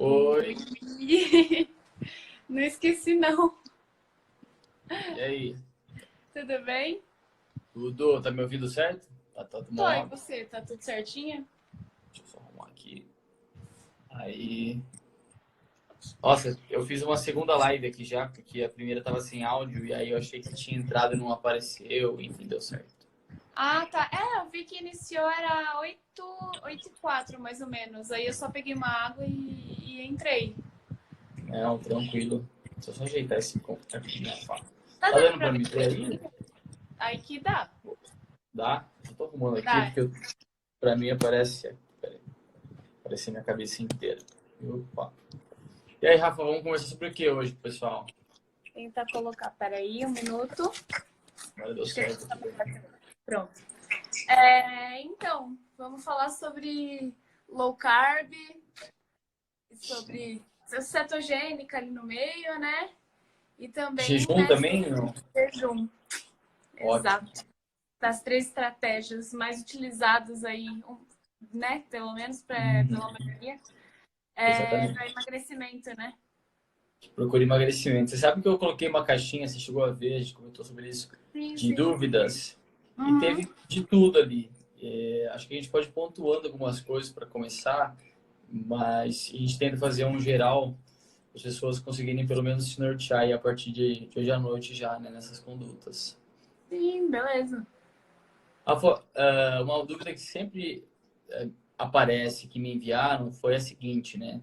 Oi, Oi! Não esqueci, não. e aí? Tudo bem? Tudo? Tá me ouvindo certo? Tá tudo Tô, e bom? você? Tá tudo certinho? Deixa eu só arrumar aqui. Aí. Nossa, eu fiz uma segunda live aqui já, porque a primeira tava sem áudio, e aí eu achei que tinha entrado e não apareceu, enfim, deu certo. Ah, tá. Eu vi que iniciou, era 8h04, mais ou menos. Aí eu só peguei uma água e entrei. Não, tranquilo. Deixa eu só ajeitar esse computador aqui na faca. Tá Tá dando dando pra pra ver me ver aí? direitinho? Aí que dá. Dá? Eu tô arrumando aqui, Dá. porque pra mim aparece. Peraí, aparece minha cabeça inteira. Opa. E aí, Rafa, vamos conversar sobre o que hoje, pessoal? Tentar colocar. Peraí, um minuto. Agora deu Acho que certo aqui. pronto. Então, vamos falar sobre low carb, sobre cetogênica ali no meio, né? E também, Jejum né, também? sobre Não. jejum. Ótimo. Exato. Das três estratégias mais utilizadas aí, né, pelo menos pela Uhum. maioria, para Exatamente. emagrecimento, né? Procure emagrecimento. Você sabe que eu coloquei uma caixinha, você chegou a ver, a gente comentou sobre isso, Sim, de sim. dúvidas, e Uhum. teve de tudo ali. Acho que a gente pode ir pontuando algumas coisas para começar, mas a gente tenta fazer um geral, para as pessoas conseguirem pelo menos se nortear aí a partir de hoje à noite já, né, nessas condutas. Sim, beleza. Uma dúvida que sempre aparece, que me enviaram, foi a seguinte, né?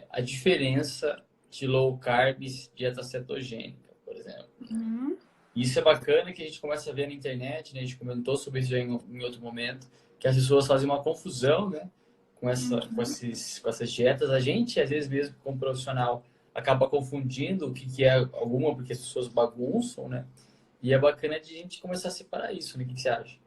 A diferença de low carbs, dieta cetogênica, por exemplo. Uhum. Isso é bacana que a gente começa a ver na internet, né? A gente comentou sobre isso já em outro momento, que as pessoas fazem uma confusão, né? Uhum. Com essas dietas. A gente, às vezes mesmo como profissional, acaba confundindo o que é alguma, porque as pessoas bagunçam, né? E é bacana de a gente começar a separar isso, né? O que você acha?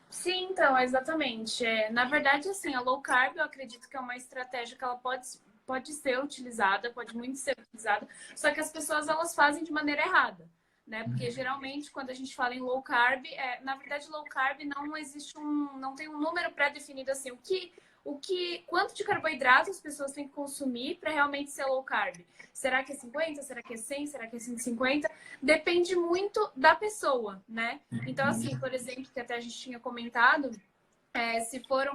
Sim, então, exatamente. Na verdade, assim, a low carb, eu acredito que é uma estratégia que ela pode ser utilizada, pode muito ser utilizada, só que as pessoas, elas fazem de maneira errada, né? Porque, geralmente, quando a gente fala em low carb, na verdade, low carb não existe não tem um número pré-definido, assim, quanto de carboidrato as pessoas têm que consumir para realmente ser low carb. Será que é 50? Será que é 100? Será que é 150? Depende muito da pessoa, né? Então, assim, por exemplo, que até a gente tinha comentado, se for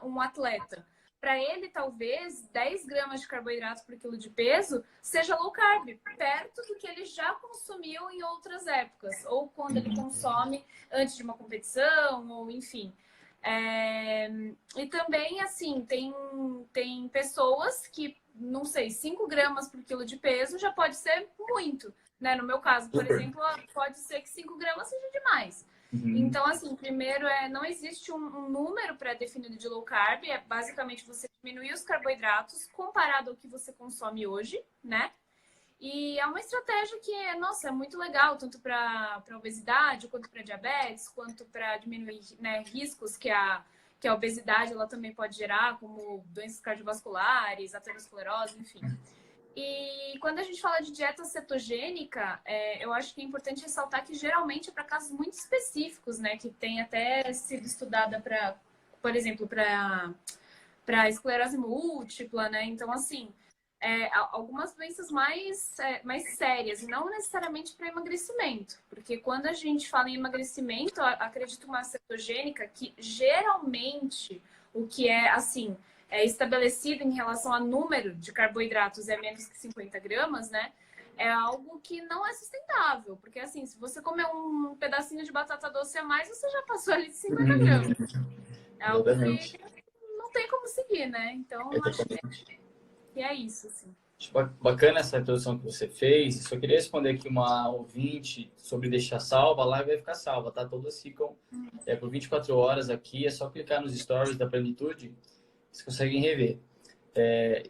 um atleta, para ele, talvez 10 gramas de carboidrato por quilo de peso seja low carb, perto do que ele já consumiu em outras épocas, ou quando ele consome antes de uma competição, ou enfim. E também, assim, tem pessoas que, não sei, 5 gramas por quilo de peso já pode ser muito, né? No meu caso, por Super. exemplo, pode ser que 5 gramas seja demais. Uhum. Então, assim, primeiro não existe um número pré-definido de low carb, é basicamente você diminuir os carboidratos comparado ao que você consome hoje, né? E é uma estratégia que, nossa, é muito legal, tanto para obesidade, quanto para diabetes, quanto para diminuir, né, riscos que a obesidade ela também pode gerar, como doenças cardiovasculares, aterosclerose, enfim. E quando a gente fala de dieta cetogênica, eu acho que é importante ressaltar que geralmente é para casos muito específicos, né? Que tem até sido estudada para, por exemplo, para esclerose múltipla, né? Então, assim, algumas doenças mais sérias, e não necessariamente para emagrecimento. Porque quando a gente fala em emagrecimento, acredito uma cetogênica que geralmente o que é assim estabelecido em relação a número de carboidratos é menos que 50 gramas, né? É algo que não é sustentável. Porque, assim, se você comer um pedacinho de batata doce a mais, você já passou ali de 50 gramas. Uhum. É algo que Exatamente. não tem como seguir, né? Então, acho Exatamente. que é isso, assim. Acho bacana essa introdução que você fez. Só queria responder aqui uma ouvinte sobre deixar salva. A live vai ficar salva, tá? Todas ficam por 24 horas aqui. É só clicar nos stories da Plenitude, vocês conseguem rever.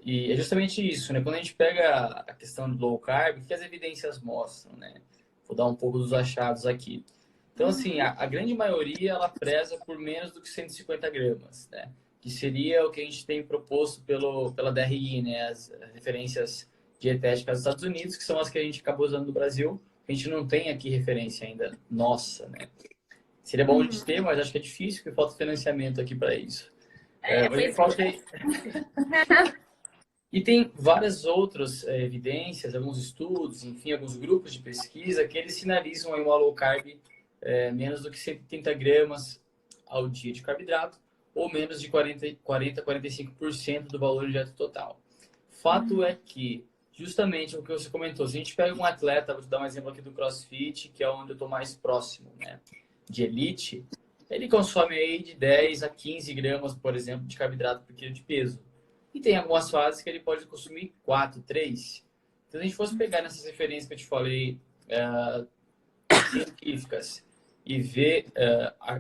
E é justamente isso, né? Quando a gente pega a questão do low carb, o que as evidências mostram, né? Vou dar um pouco dos achados aqui. Então, assim, Uhum. a grande maioria, ela preza por menos do que 150 gramas, né? Que seria o que a gente tem proposto pela DRI, né? As referências dietéticas dos Estados Unidos, que são as que a gente acabou usando no Brasil. A gente não tem aqui referência ainda nossa, né? Seria bom de Uhum. ter, mas acho que é difícil, porque falta financiamento aqui para isso. Mas me Pois falta aí. E tem várias outras evidências, alguns estudos, enfim, alguns grupos de pesquisa que eles sinalizam aí uma low carb menos do que 130 gramas ao dia de carboidrato ou menos de 45% do valor direto total. Fato é que, justamente o que você comentou, se a gente pega um atleta, vou te dar um exemplo aqui do CrossFit, que é onde eu estou mais próximo, né, de elite, ele consome aí de 10 a 15 gramas, por exemplo, de carboidrato por quilo de peso. E tem algumas fases que ele pode consumir 4, 3. Então, se a gente fosse pegar nessas referências que eu te falei, científicas, e ver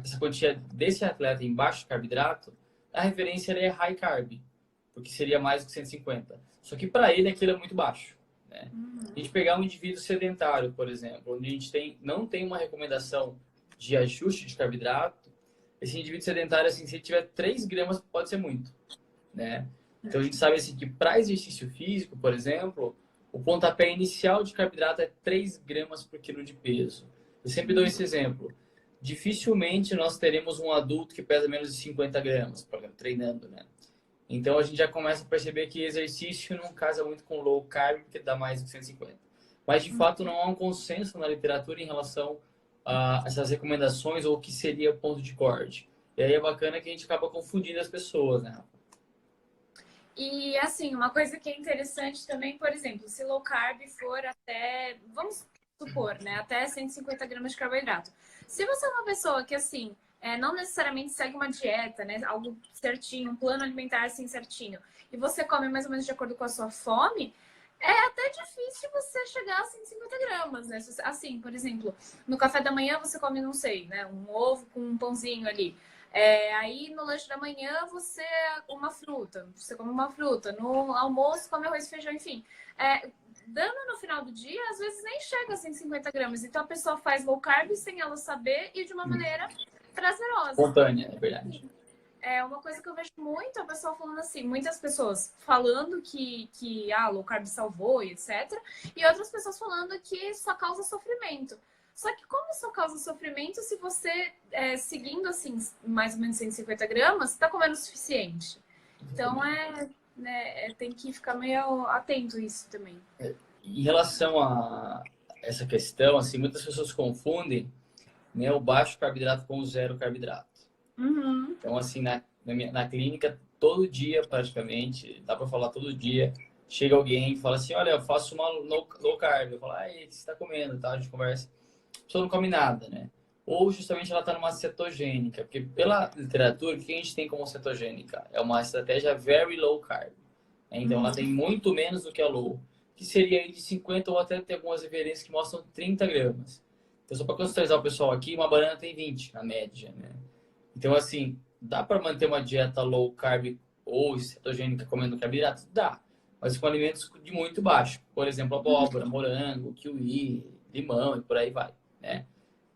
essa quantia desse atleta em baixo carboidrato, a referência é high carb, porque seria mais do que 150. Só que para ele aquilo é muito baixo. Né? A gente pegar um indivíduo sedentário, por exemplo, onde a gente não tem uma recomendação de ajuste de carboidrato, esse indivíduo sedentário, assim, se ele tiver 3 gramas, pode ser muito. Né? Então a gente sabe assim, que para exercício físico, por exemplo, o pontapé inicial de carboidrato é 3 gramas por quilo de peso. Eu sempre dou esse exemplo. Dificilmente nós teremos um adulto que pesa menos de 50 gramas, por exemplo, treinando, né? Então a gente já começa a perceber que exercício não casa muito com low carb, porque dá mais do que 150. Mas de fato não há um consenso na literatura em relação a essas recomendações ou o que seria ponto de corte. E aí é bacana que a gente acaba confundindo as pessoas, né? E assim, uma coisa que é interessante também, por exemplo, se low carb for até, vamos supor, né, até 150 gramas de carboidrato. Se você é uma pessoa que, assim, não necessariamente segue uma dieta, né, algo certinho, um plano alimentar assim certinho, e você come mais ou menos de acordo com a sua fome, é até difícil você chegar a 150 gramas, né? Assim, por exemplo, no café da manhã você come, não sei, né, um ovo com um pãozinho ali. Aí no lanche da manhã você come uma fruta, no almoço come arroz e feijão, enfim. Dando no final do dia, às vezes nem chega a 150 gramas. Então a pessoa faz low carb sem ela saber e de uma maneira prazerosa. Espontânea, é verdade. É uma coisa que eu vejo muito a pessoa falando assim, muitas pessoas falando que low carb salvou e etc. E outras pessoas falando que só causa sofrimento. Só que como só causa sofrimento se você, seguindo assim, mais ou menos 150 gramas, está comendo o suficiente? Então, tem que ficar meio atento a isso também. Em relação a essa questão, assim, muitas pessoas confundem, né, o baixo carboidrato com o zero carboidrato. Uhum. Então, assim, na clínica, todo dia, praticamente, dá para falar todo dia, chega alguém e fala assim, olha, eu faço uma low carb. Eu falo, o que você está comendo? Tá? A gente conversa. A pessoa não come nada, né? Ou justamente ela está numa cetogênica, porque pela literatura, o que a gente tem como cetogênica? É uma estratégia very low carb. Então, ela tem muito menos do que a low, que seria aí de 50 ou até tem algumas referências que mostram 30 gramas. Então, só para contextualizar o pessoal aqui, uma banana tem 20, na média, né? Então, assim, dá para manter uma dieta low carb ou cetogênica comendo carboidrato? Dá, mas com alimentos de muito baixo. Por exemplo, abóbora, morango, kiwi, limão e por aí vai, né?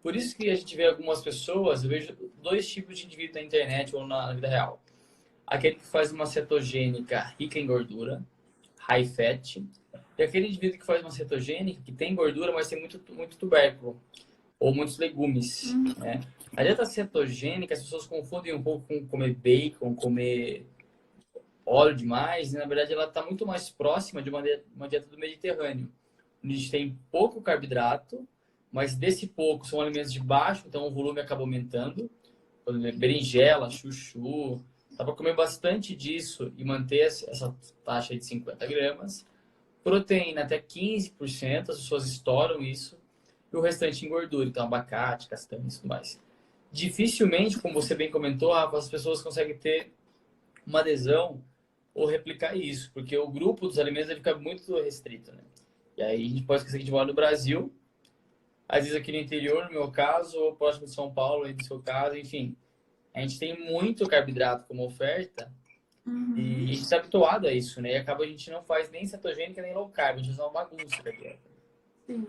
Por isso que a gente vê algumas pessoas, eu vejo 2 tipos de indivíduo na internet ou na vida real. Aquele que faz uma cetogênica rica em gordura, high fat, e aquele indivíduo que faz uma cetogênica que tem gordura, mas tem muito tubérculo ou muitos legumes, né? A dieta cetogênica, as pessoas confundem um pouco com comer bacon, comer óleo demais, e na verdade ela está muito mais próxima de uma dieta do Mediterrâneo, onde a gente tem pouco carboidrato, mas desse pouco são alimentos de baixo, então o volume acaba aumentando. Por exemplo, berinjela, chuchu, dá para comer bastante disso e manter essa taxa de 50 gramas. Proteína até 15%, as pessoas estouram isso, e o restante em gordura, então abacate, castanha e tudo mais. Dificilmente, como você bem comentou, Rafa, as pessoas conseguem ter uma adesão ou replicar isso, porque o grupo dos alimentos ele fica muito restrito, né? E aí a gente pode esquecer que a gente mora no Brasil, às vezes aqui no interior, no meu caso, ou próximo de São Paulo, aí no seu caso, enfim. A gente tem muito carboidrato como oferta e a gente está habituado a isso, né? E acaba a gente não faz nem cetogênica nem low carb, a gente faz uma bagunça da dieta. Sim.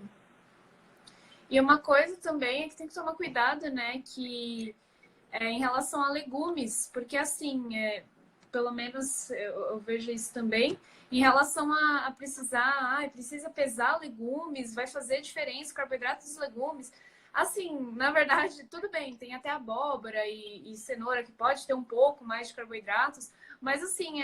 E uma coisa também é que tem que tomar cuidado, né? Que em relação a legumes, porque assim, pelo menos eu vejo isso também, em relação a precisar, precisa pesar legumes, vai fazer diferença, carboidratos dos legumes. Assim, na verdade, tudo bem, tem até abóbora e cenoura que pode ter um pouco mais de carboidratos, mas assim,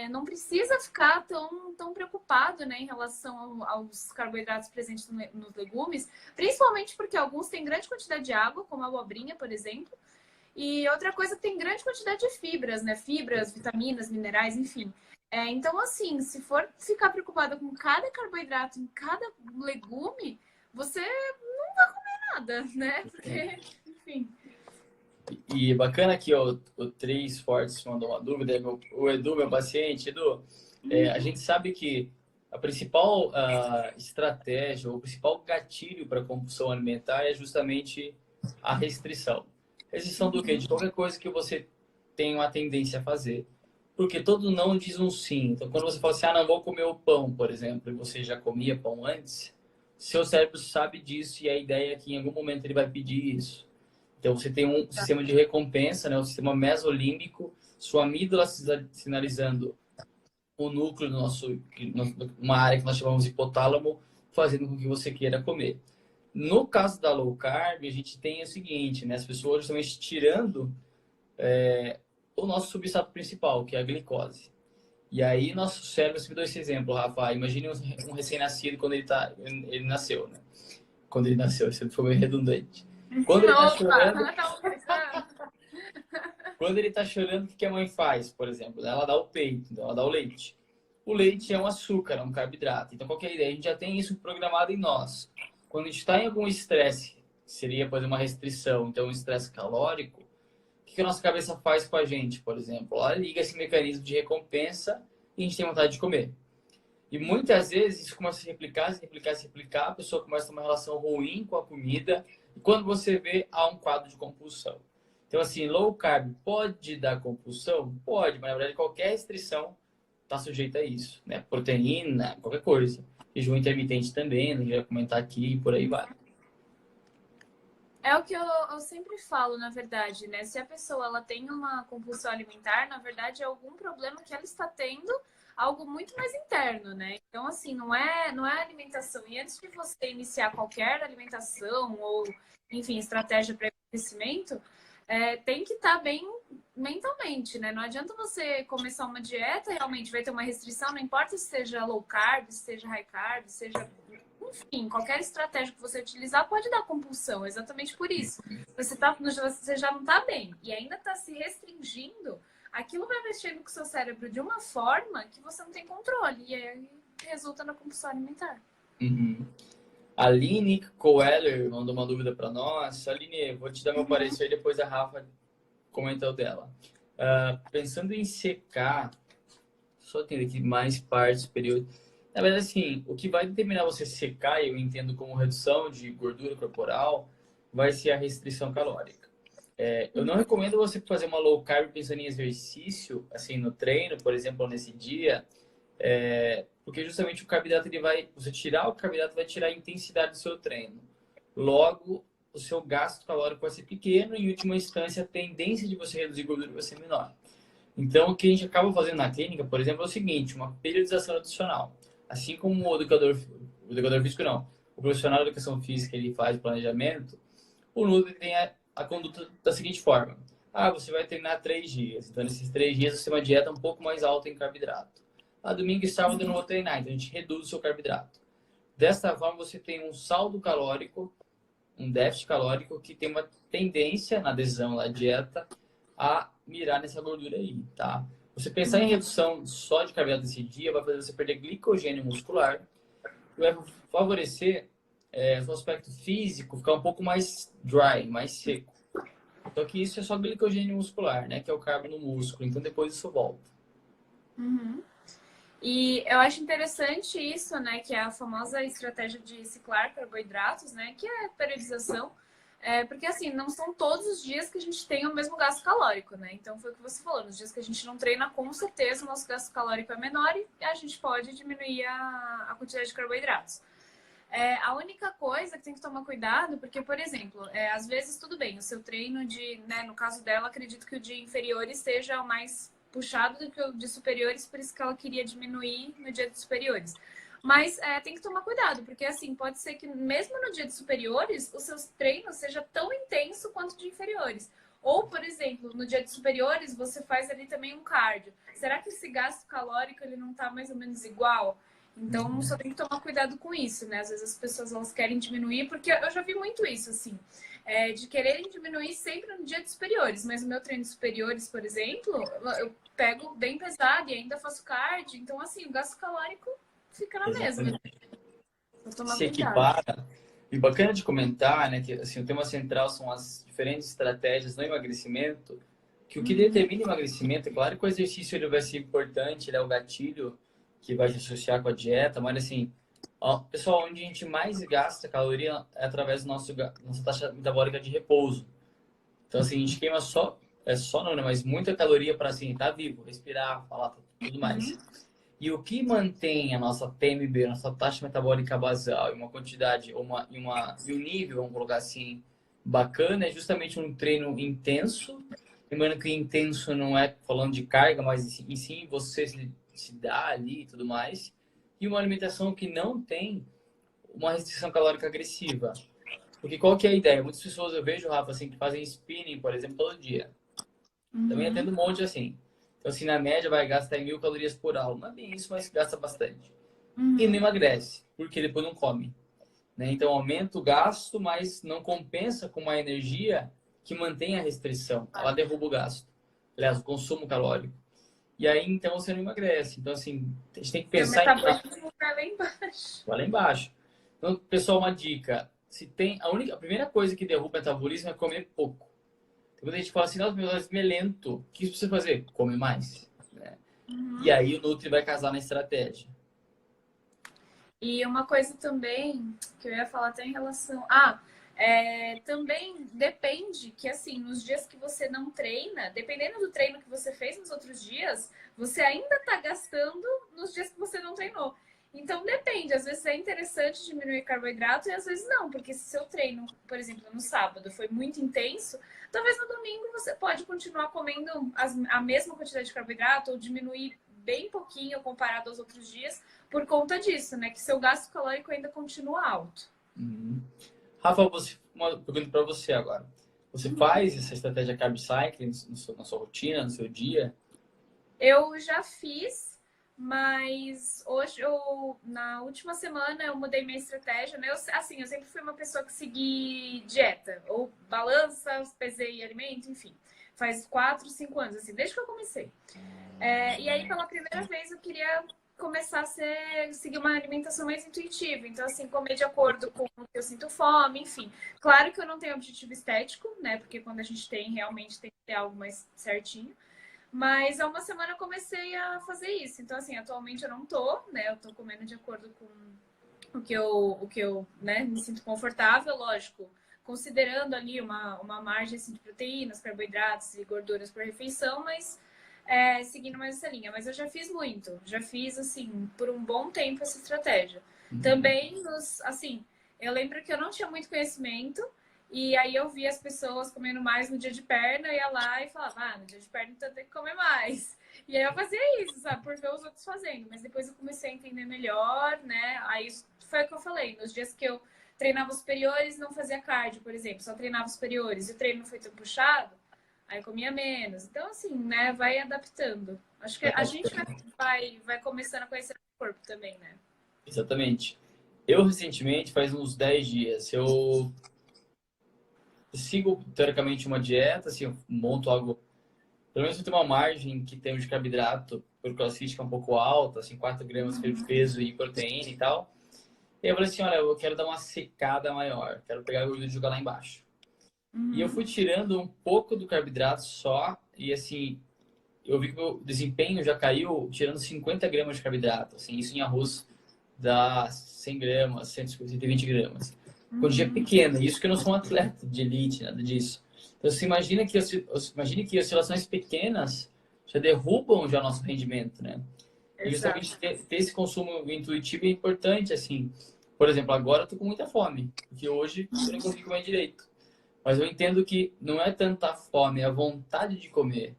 não precisa ficar tão preocupado, né, em relação aos carboidratos presentes nos legumes, principalmente porque alguns têm grande quantidade de água, como a abobrinha, por exemplo, e outra coisa tem grande quantidade de fibras, né, fibras, vitaminas, minerais, enfim. Então, assim, se for ficar preocupada com cada carboidrato em cada legume, você nada, né? Porque, enfim. E bacana aqui, ó, o Três Fortes mandou uma dúvida, o Edu, meu paciente, Edu, a gente sabe que a principal estratégia, o principal gatilho para a compulsão alimentar é justamente a restrição. Restrição do quê? De qualquer coisa que você tem uma tendência a fazer. Porque todo não diz um sim. Então, quando você fala assim, não vou comer o pão, por exemplo, e você já comia pão antes, seu cérebro sabe disso e a ideia é que em algum momento ele vai pedir isso. Então, você tem um sistema de recompensa, né? O sistema mesolímbico, sua amígdala sinalizando o núcleo do nosso, uma área que nós chamamos de hipotálamo, fazendo com que você queira comer. No caso da low carb, a gente tem o seguinte, né? As pessoas justamente tirando o nosso substrato principal, que é a glicose. E aí, nosso cérebro, você me deu esse exemplo, Rafa. Imagine um recém-nascido quando ele nasceu, né? Quando ele nasceu, isso foi meio redundante. Quando ele está chorando, quando ele tá chorando, o que a mãe faz, por exemplo? Ela dá o peito, então ela dá o leite. O leite é um açúcar, é um carboidrato. Então, qual que é a ideia? A gente já tem isso programado em nós. Quando a gente está em algum estresse, seria, por exemplo, uma restrição, então um estresse calórico, o que a nossa cabeça faz com a gente, por exemplo? Ela liga esse mecanismo de recompensa e a gente tem vontade de comer. E muitas vezes isso começa a se replicar, se replicar, se replicar, a pessoa começa a ter uma relação ruim com a comida, e quando você vê, há um quadro de compulsão. Então, assim, low carb pode dar compulsão? Pode, mas na verdade qualquer restrição está sujeita a isso, né? Proteína, qualquer coisa. Jejum intermitente também, a gente vai comentar aqui e por aí vai. É o que eu sempre falo, na verdade, né? Se a pessoa ela tem uma compulsão alimentar, na verdade é algum problema que ela está tendo, algo muito mais interno, né? Então, assim, não é a alimentação. E antes de você iniciar qualquer alimentação ou, enfim, estratégia para emagrecimento, tem que estar bem mentalmente, né? Não adianta você começar uma dieta, realmente vai ter uma restrição, não importa se seja low carb, se seja high carb, seja enfim, qualquer estratégia que você utilizar pode dar compulsão, exatamente por isso. Você já não está bem e ainda está se restringindo, aquilo vai mexendo com o seu cérebro de uma forma que você não tem controle e aí resulta na compulsão alimentar. Uhum. A Aline Coeller mandou uma dúvida para nós. Aline, vou te dar meu parecer e depois a Rafa comenta o dela. Pensando em secar, só tem aqui mais partes superiores. Na verdade, assim, o que vai determinar você secar, eu entendo como redução de gordura corporal, vai ser a restrição calórica. Eu não recomendo você fazer uma low carb pensando em exercício, assim, no treino, por exemplo, nesse dia, porque justamente o carboidrato, você tirar o carboidrato vai tirar a intensidade do seu treino. Logo, o seu gasto calórico vai ser pequeno e, em última instância, a tendência de você reduzir gordura vai ser menor. Então, o que a gente acaba fazendo na clínica, por exemplo, é o seguinte, uma periodização nutricional. Assim como o educador físico não, o profissional de educação física, ele faz planejamento, o Nutri tem a conduta da seguinte forma. Você vai treinar 3 dias. Então, nesses 3 dias, você tem uma dieta um pouco mais alta em carboidrato. Domingo e sábado eu não vou treinar, então a gente reduz o seu carboidrato. Desta forma, você tem um saldo calórico, um déficit calórico que tem uma tendência na adesão à dieta a mirar nessa gordura aí, tá? Você pensar em redução só de carboidrato nesse dia vai fazer você perder glicogênio muscular e vai favorecer o aspecto físico ficar um pouco mais dry, mais seco. Só que isso é só glicogênio muscular, né? Que é o carbo no músculo. Então depois isso volta. Uhum. E eu acho interessante isso, né? Que é a famosa estratégia de ciclar carboidratos, né? Que é a periodização. Porque, assim, não são todos os dias que a gente tem o mesmo gasto calórico, né? Então, foi o que você falou. Nos dias que a gente não treina, com certeza o nosso gasto calórico é menor e a gente pode diminuir a quantidade de carboidratos. A única coisa que tem que tomar cuidado, porque, por exemplo, às vezes tudo bem, o seu treino né, no caso dela, acredito que o de inferiores seja o mais puxado do que o de superiores, por isso que ela queria diminuir no dia de superiores. Mas tem que tomar cuidado, porque assim, pode ser que mesmo no dia de superiores, os seus treinos seja tão intenso quanto de inferiores. Ou, por exemplo, no dia de superiores, você faz ali também um cardio. Será que esse gasto calórico ele não tá mais ou menos igual? Então, só tem que tomar cuidado com isso, né? Às vezes as pessoas elas querem diminuir, porque eu já vi muito isso, assim, de quererem diminuir sempre no dia de superiores. Mas no meu treino de superiores, por exemplo, eu pego bem pesado e ainda faço cardio. Então, assim, o gasto calórico fica na mesma. Exatamente. Vou tomar Se cuidado. equipara. E bacana de comentar, né, que assim, o tema central são as diferentes estratégias no emagrecimento, que o que determina o emagrecimento, é claro que o exercício ele vai ser importante, ele é o gatilho que vai se associar com a dieta, mas assim, ó, pessoal, onde a gente mais gasta caloria é através do nossa taxa metabólica de repouso. Então, assim, a gente queima só não, né, mas muita caloria para assim, estar vivo, respirar, falar, tudo mais. E o que mantém a nossa TMB, a nossa taxa metabólica basal, em uma quantidade e um nível, vamos colocar assim, bacana, é justamente um treino intenso. Lembrando que intenso não é falando de carga, mas em si você se dá ali e tudo mais. E uma alimentação que não tem uma restrição calórica agressiva. Porque qual que é a ideia? Muitas pessoas eu vejo, Rafa, assim, que fazem spinning, por exemplo, todo dia. Também atendo um monte assim. Então, assim, na média vai gastar 1.000 calorias por aula. Não é bem isso, mas gasta bastante. E não emagrece, porque depois não come. Né? Então, aumenta o gasto, mas não compensa com uma energia que mantém a restrição. Ela derruba o gasto. Aliás, o consumo calórico. E aí, então, você não emagrece. Então, assim, a gente tem que Seu pensar em... metabolismo vai lá embaixo. Vai lá embaixo. Então, pessoal, uma dica. Se tem... a primeira coisa que derruba o metabolismo é comer pouco. Quando a gente fala assim, nossa, meu metabolismo é lento, o que você fazer? Come mais. Né? E aí o Nutri vai casar na estratégia. E uma coisa também que eu ia falar até em relação. Também depende que, assim, nos dias que você não treina, dependendo do treino que você fez nos outros dias, você ainda tá gastando nos dias que você não treinou. Então depende, às vezes é interessante diminuir carboidrato e às vezes não, porque se seu treino, por exemplo, no sábado foi muito intenso, talvez no domingo você pode continuar comendo a mesma quantidade de carboidrato ou diminuir bem pouquinho comparado aos outros dias, por conta disso, né? Que seu gasto calórico ainda continua alto. Uhum. Rafa, uma pergunta para você agora. Você faz essa estratégia carb cycling na sua rotina, no seu dia? Eu já fiz, mas hoje na última semana eu mudei minha estratégia, né? Eu sempre fui uma pessoa que segui dieta, ou balança, pesei alimento, enfim. Faz 4, 5 anos, assim, desde que eu comecei. E aí, pela primeira vez, eu queria começar a seguir uma alimentação mais intuitiva. Então, assim, comer de acordo com o que eu sinto fome, enfim. Claro que eu não tenho objetivo estético, né? Porque quando a gente tem, realmente tem que ter algo mais certinho. Mas há uma semana eu comecei a fazer isso. Então, assim, atualmente eu não tô, né? Eu tô comendo de acordo com o que eu né, me sinto confortável, lógico. Considerando ali uma margem assim, de proteínas, carboidratos e gorduras por refeição, mas seguindo mais essa linha. Mas eu já fiz muito. Já fiz, assim, por um bom tempo essa estratégia. Também, assim, eu lembro que eu não tinha muito conhecimento. E aí eu vi as pessoas comendo mais no dia de perna, ia lá e falava, no dia de perna então tem que comer mais. E aí eu fazia isso, sabe, por ver os outros fazendo. Mas depois eu comecei a entender melhor, né? Aí foi o que eu falei, nos dias que eu treinava os superiores, não fazia cardio, por exemplo, só treinava os superiores e o treino não foi tão puxado, aí comia menos. Então, assim, né, vai adaptando. Acho que a gente vai começando a conhecer o corpo também, né? Exatamente. Eu, recentemente, faz uns 10 dias, eu sigo, teoricamente, uma dieta, assim, eu monto algo, pelo menos eu tenho uma margem que tem de carboidrato, por crossfit que é um pouco alta, assim, 4 gramas de peso e proteína e tal. E aí eu falei assim, olha, eu quero dar uma secada maior, quero pegar a gordura e jogar lá embaixo. E eu fui tirando um pouco do carboidrato só, e assim, eu vi que o meu desempenho já caiu tirando 50 gramas de carboidrato, assim, isso em arroz dá 100 gramas, 120 gramas. Quantia pequena, isso que eu não sou um atleta de elite, nada disso. Então, você imagine que oscilações pequenas já derrubam já nosso rendimento, né? E justamente ter esse consumo intuitivo é importante, assim. Por exemplo, agora eu tô com muita fome, porque hoje eu não consegui comer direito. Mas eu entendo que não é tanta fome, é a vontade de comer.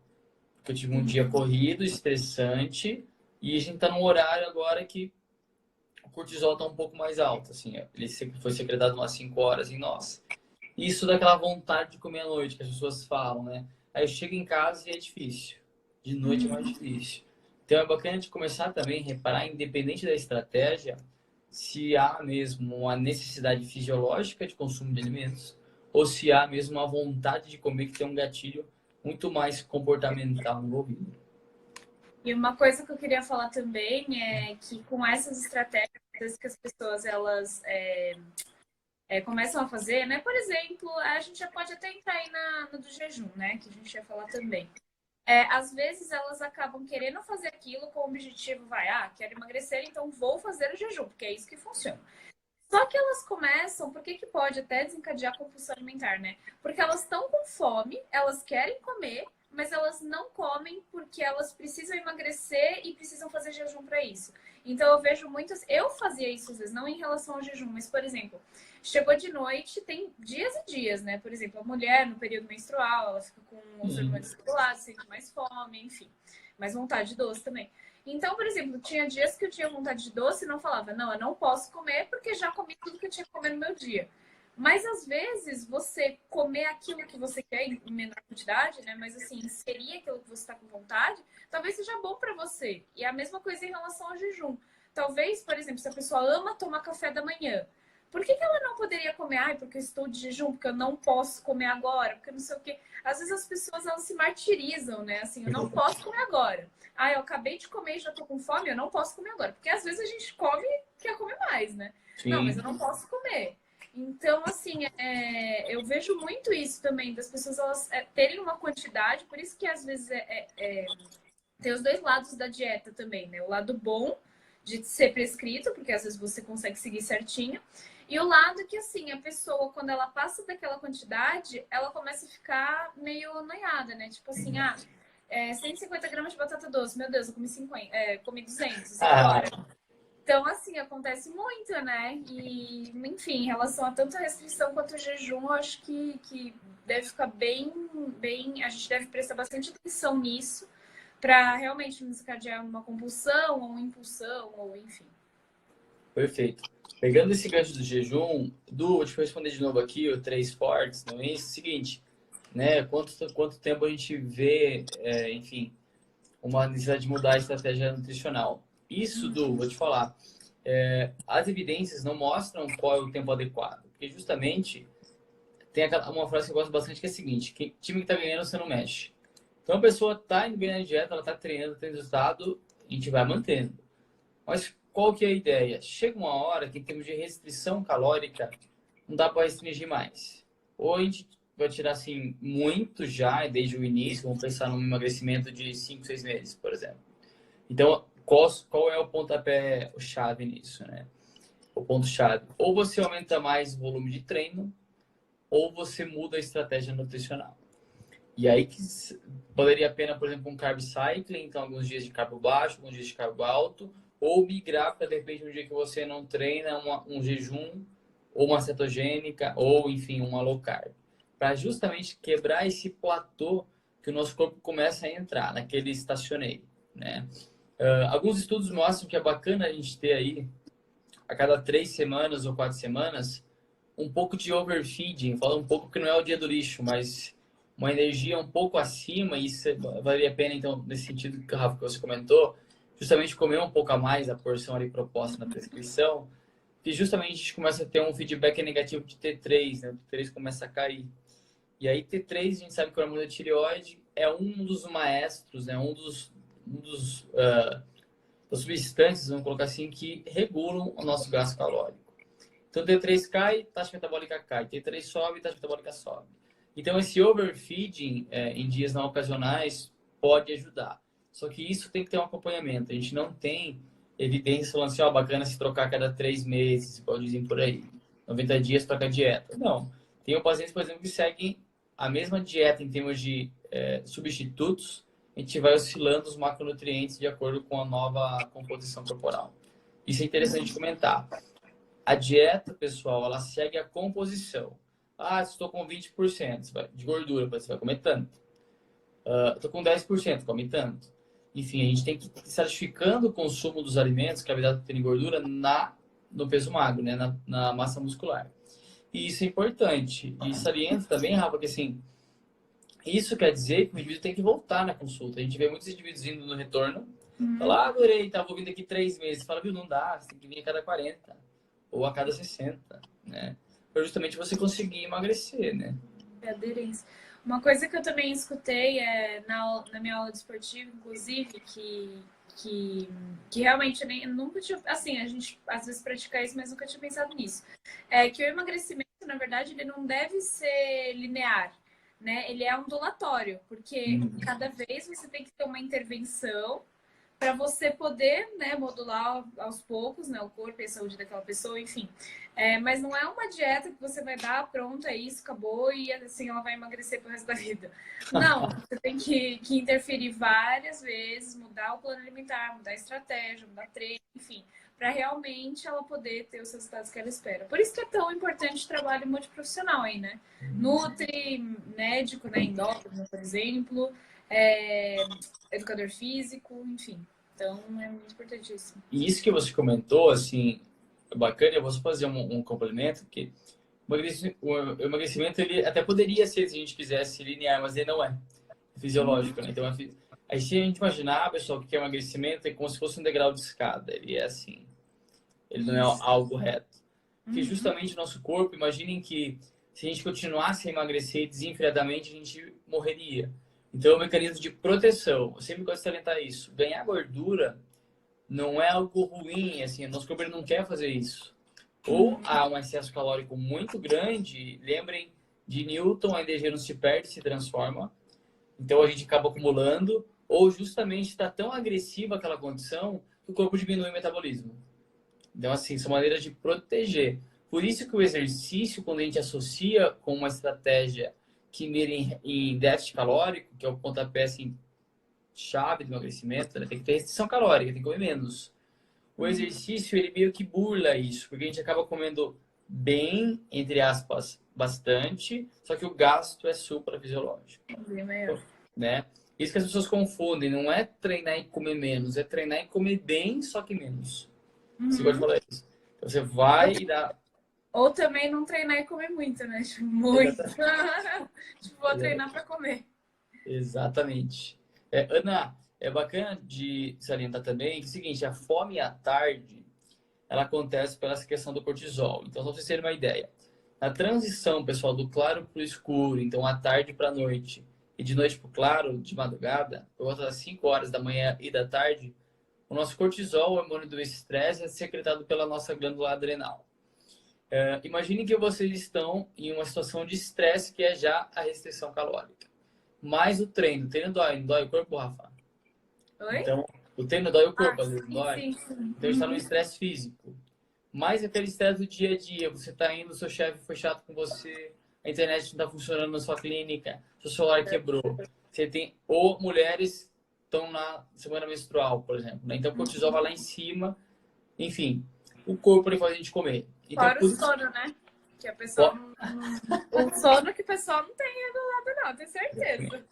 Porque eu tive um dia corrido, estressante, e a gente tá num horário agora que cortisol está um pouco mais alto, assim, ele foi secretado umas 5 horas em nós. Isso daquela vontade de comer à noite, que as pessoas falam, né? Aí eu chego em casa e é difícil. De noite é mais difícil. Então é bacana de começar também a reparar, independente da estratégia, se há mesmo uma necessidade fisiológica de consumo de alimentos ou se há mesmo uma vontade de comer que tem um gatilho muito mais comportamental envolvido. E uma coisa que eu queria falar também é que com essas estratégias que as pessoas elas começam a fazer, né? Por exemplo, a gente já pode até entrar aí no do jejum, né? Que a gente vai falar também. Às vezes elas acabam querendo fazer aquilo com o objetivo, quero emagrecer, então vou fazer o jejum, porque é isso que funciona. Só que elas começam, por que pode até desencadear a compulsão alimentar, né? Porque elas estão com fome, elas querem comer, mas elas não comem porque elas precisam emagrecer e precisam fazer jejum para isso. Então eu vejo muitas. Eu fazia isso às vezes, não em relação ao jejum, mas, por exemplo, chegou de noite, tem dias e dias, né? Por exemplo, a mulher no período menstrual, ela fica com os hormônios regulados, sente mais fome, enfim, mais vontade de doce também. Então, por exemplo, tinha dias que eu tinha vontade de doce e não falava, não, eu não posso comer porque já comi tudo que eu tinha que comer no meu dia. Mas às vezes você comer aquilo que você quer em menor quantidade, né? Mas assim, inserir aquilo que você está com vontade, talvez seja bom para você. E a mesma coisa em relação ao jejum. Talvez, por exemplo, se a pessoa ama tomar café da manhã, por que ela não poderia comer? Ai, porque eu estou de jejum, porque eu não posso comer agora, porque não sei o quê. Às vezes as pessoas elas se martirizam, né? Assim, eu não posso comer agora. Ah, eu acabei de comer e já tô com fome, eu não posso comer agora. Porque às vezes a gente come e quer comer mais, né? Sim. Não, mas eu não posso comer. Então, assim, eu vejo muito isso também, das pessoas elas terem uma quantidade, por isso que às vezes tem os dois lados da dieta também, né? O lado bom de ser prescrito, porque às vezes você consegue seguir certinho, e o lado que, assim, a pessoa, quando ela passa daquela quantidade, ela começa a ficar meio noiada, né? Tipo assim, 150 gramas de batata doce, meu Deus, eu comi 50, comi 200 agora. Então, assim, acontece muito, né? E, enfim, em relação a tanto a restrição quanto o jejum, eu acho que deve ficar bem... A gente deve prestar bastante atenção nisso para realmente não desencadear uma compulsão ou uma impulsão, ou enfim. Perfeito. Pegando esse gancho do jejum, Du, deixa eu responder de novo aqui, o 3 fortes, não é isso? Seguinte, né? Quanto tempo a gente vê, enfim, uma necessidade de mudar a estratégia nutricional? Isso, Du, vou te falar. As evidências não mostram qual é o tempo adequado. Porque justamente tem uma frase que eu gosto bastante que é a seguinte: time que está ganhando, você não mexe. Então a pessoa está indo bem na dieta, ela está treinando, tem resultado, a gente vai mantendo. Mas qual que é a ideia? Chega uma hora que em termos de restrição calórica, não dá para restringir mais. Ou a gente vai tirar assim muito já, desde o início, vamos pensar num emagrecimento de 5, 6 meses, por exemplo. Então, qual é o pontapé-chave nisso, né? O ponto-chave. Ou você aumenta mais o volume de treino, ou você muda a estratégia nutricional. E aí que valeria a pena, por exemplo, um carb cycling, então alguns dias de carbo baixo, alguns dias de carbo alto, ou migrar para, de repente, um dia que você não treina, um jejum, ou uma cetogênica, ou, enfim, uma low carb. Para justamente quebrar esse platô que o nosso corpo começa a entrar, naquele estacioneio, né? Alguns estudos mostram que é bacana a gente ter aí, a cada 3 semanas ou 4 semanas, um pouco de overfeeding. Fala um pouco que não é o dia do lixo, mas uma energia um pouco acima, e isso valeria a pena, então, nesse sentido que, Rafa, que você comentou, justamente comer um pouco a mais da porção ali proposta na prescrição, que justamente a gente começa a ter um feedback negativo de T3, né? O T3 começa a cair. E aí, T3, a gente sabe que o hormônio da tireoide é um dos maestros, né? Das substâncias, vamos colocar assim, que regulam o nosso gasto calórico. Então, T3 cai, taxa metabólica cai. T3 sobe, taxa metabólica sobe. Então, esse overfeeding em dias não ocasionais pode ajudar. Só que isso tem que ter um acompanhamento. A gente não tem evidência falando assim, bacana se trocar a cada 3 meses, igual dizem por aí. 90 dias troca a dieta. Não. Tem pacientes, por exemplo, que seguem a mesma dieta em termos de substitutos. A gente vai oscilando os macronutrientes de acordo com a nova composição corporal. Isso é interessante de comentar. A dieta, pessoal, ela segue a composição. Estou com 20% de gordura, você vai comer tanto. Estou com 10%, come tanto. Enfim, a gente tem que ir certificando o consumo dos alimentos que a verdade tem gordura na no peso magro, né? Na massa muscular. E isso é importante. E saliento também, Rafa, que assim, isso quer dizer que o indivíduo tem que voltar na consulta. A gente vê muitos indivíduos indo no retorno, fala, adorei, tá, vou vindo aqui 3 meses. Fala, viu, não dá, você tem que vir a cada 40 ou a cada 60, né? Para justamente você conseguir emagrecer, né? Aderência. Uma coisa que eu também escutei na minha aula de esportivo, inclusive, que realmente eu nunca tinha. Assim, a gente às vezes pratica isso, mas nunca tinha pensado nisso. É que o emagrecimento, na verdade, ele não deve ser linear, né? Ele é ondulatório, porque cada vez você tem que ter uma intervenção para você poder, né, modular aos poucos, né, o corpo e a saúde daquela pessoa, enfim. Mas não é uma dieta que você vai dar, pronto, é isso, acabou, e assim ela vai emagrecer pro resto da vida. Não, você tem que interferir várias vezes, mudar o plano alimentar, mudar a estratégia, mudar treino, enfim, para realmente ela poder ter os resultados que ela espera. Por isso que é tão importante o trabalho multiprofissional aí, né? Nutri, médico, né, endócrino, por exemplo, educador físico, enfim. Então, é muito importantíssimo. E isso que você comentou, assim, é bacana, eu vou só fazer um complemento, que o emagrecimento, ele até poderia ser, se a gente quisesse, linear, mas ele não é. É fisiológico, né? Então, aí se a gente imaginar, pessoal, que é emagrecimento é como se fosse um degrau de escada. Ele é assim, ele não é algo reto. Porque justamente o nosso corpo, imaginem que se a gente continuasse a emagrecer desenfreadamente, a gente morreria. Então, é um mecanismo de proteção. Eu sempre gosto de salientar isso. Ganhar gordura não é algo ruim, assim, o nosso corpo ele não quer fazer isso. Ou há um excesso calórico muito grande, lembrem de Newton, a energia não se perde, se transforma. Então a gente acaba acumulando, ou justamente está tão agressiva aquela condição que o corpo diminui o metabolismo. Então, assim, são maneiras de proteger. Por isso que o exercício, quando a gente associa com uma estratégia que mira em déficit calórico, que é o pontapé assim, chave do emagrecimento, né? Tem que ter restrição calórica, tem que comer menos. O exercício, ele meio que burla isso, porque a gente acaba comendo bem, entre aspas, bastante, só que o gasto é suprafisiológico. Né? Isso que as pessoas confundem, não é treinar e comer menos, é treinar e comer bem, só que menos. Você pode falar isso. Então, você vai e dá... Ou também não treinar e comer muito, né? Tipo, muito. Tipo, vou treinar para comer. Exatamente. Ana, é bacana de salientar também que é o seguinte, a fome à tarde, ela acontece pela questão do cortisol. Então, só para vocês terem uma ideia. Na transição, pessoal, do claro para o escuro, então à tarde para a noite, e de noite para o claro, de madrugada, por volta das 5 horas da manhã e da tarde, o nosso cortisol, o hormônio do estresse, é secretado pela nossa glândula adrenal. Imagine que vocês estão em uma situação de estresse, que é já a restrição calórica. Mais o treino. O treino dói, não dói o corpo, Rafa? Oi? Então, o treino dói o corpo, às vezes dói. Sim. Então, a gente está no estresse físico. Mais aquele estresse do dia a dia. Você está indo, seu chefe foi chato com você, a internet não está funcionando na sua clínica, seu celular quebrou. Você tem... Ou mulheres estão na semana menstrual, por exemplo. Né? Então, o cortisol vai lá em cima. Enfim, o corpo ele faz a gente comer. Então, fora o sono, né? Que a pessoa o sono que o pessoal não tem regulado, não, tenho certeza.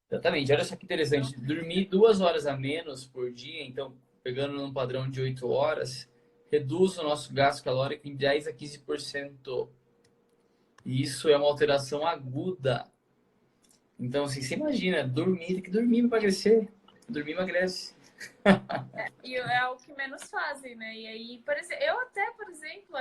Exatamente. Olha só que interessante. Dormir 2 horas a menos por dia, então, pegando num padrão de 8 horas, reduz o nosso gasto calórico em 10 a 15%. E isso é uma alteração aguda. Então, assim, você imagina, dormir, tem que dormir para emagrecer. Dormir emagrece. E é o que menos fazem, né? E aí, por exemplo, eu até, por exemplo,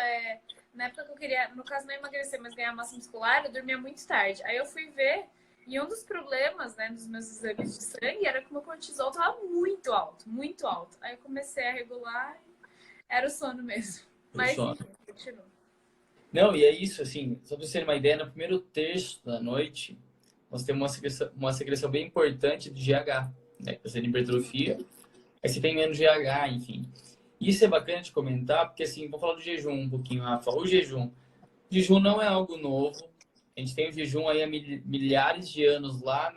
na época que eu queria, no caso, não emagrecer, mas ganhar massa muscular, eu dormia muito tarde. Aí eu fui ver, e um dos problemas, né, dos meus exames de sangue era que o meu cortisol tava muito alto, muito alto. Aí eu comecei a regular, era o sono mesmo. Mas, enfim, continua. Não, e é isso, assim, só para você ter uma ideia, no primeiro terço da noite, nós temos uma secreção bem importante de GH, né? Que você tem hipertrofia, aí você tem menos GH, enfim. Isso é bacana de comentar, porque assim, vou falar do jejum um pouquinho, Rafa. O jejum não é algo novo. A gente tem o jejum aí há milhares de anos lá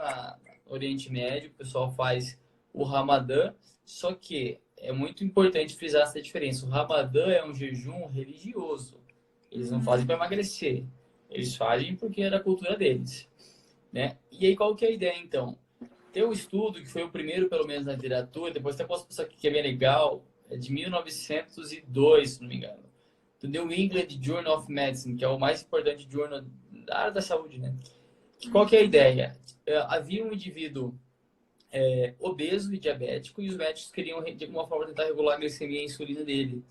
no Oriente Médio, o pessoal faz o Ramadã, só que é muito importante frisar essa diferença. O Ramadã é um jejum religioso. Eles não fazem para emagrecer. Eles fazem porque é da cultura deles, né? E aí, qual que é a ideia, então? Tem um estudo que foi o primeiro, pelo menos, na literatura, depois até posso passar aqui, que é bem legal, é de 1902, se não me engano, do New England Journal of Medicine, que é o mais importante jornal da área da saúde, né? Qual que é a ideia? Havia um indivíduo obeso e diabético e os médicos queriam, de alguma forma, tentar regular a glicemia e a insulina dele.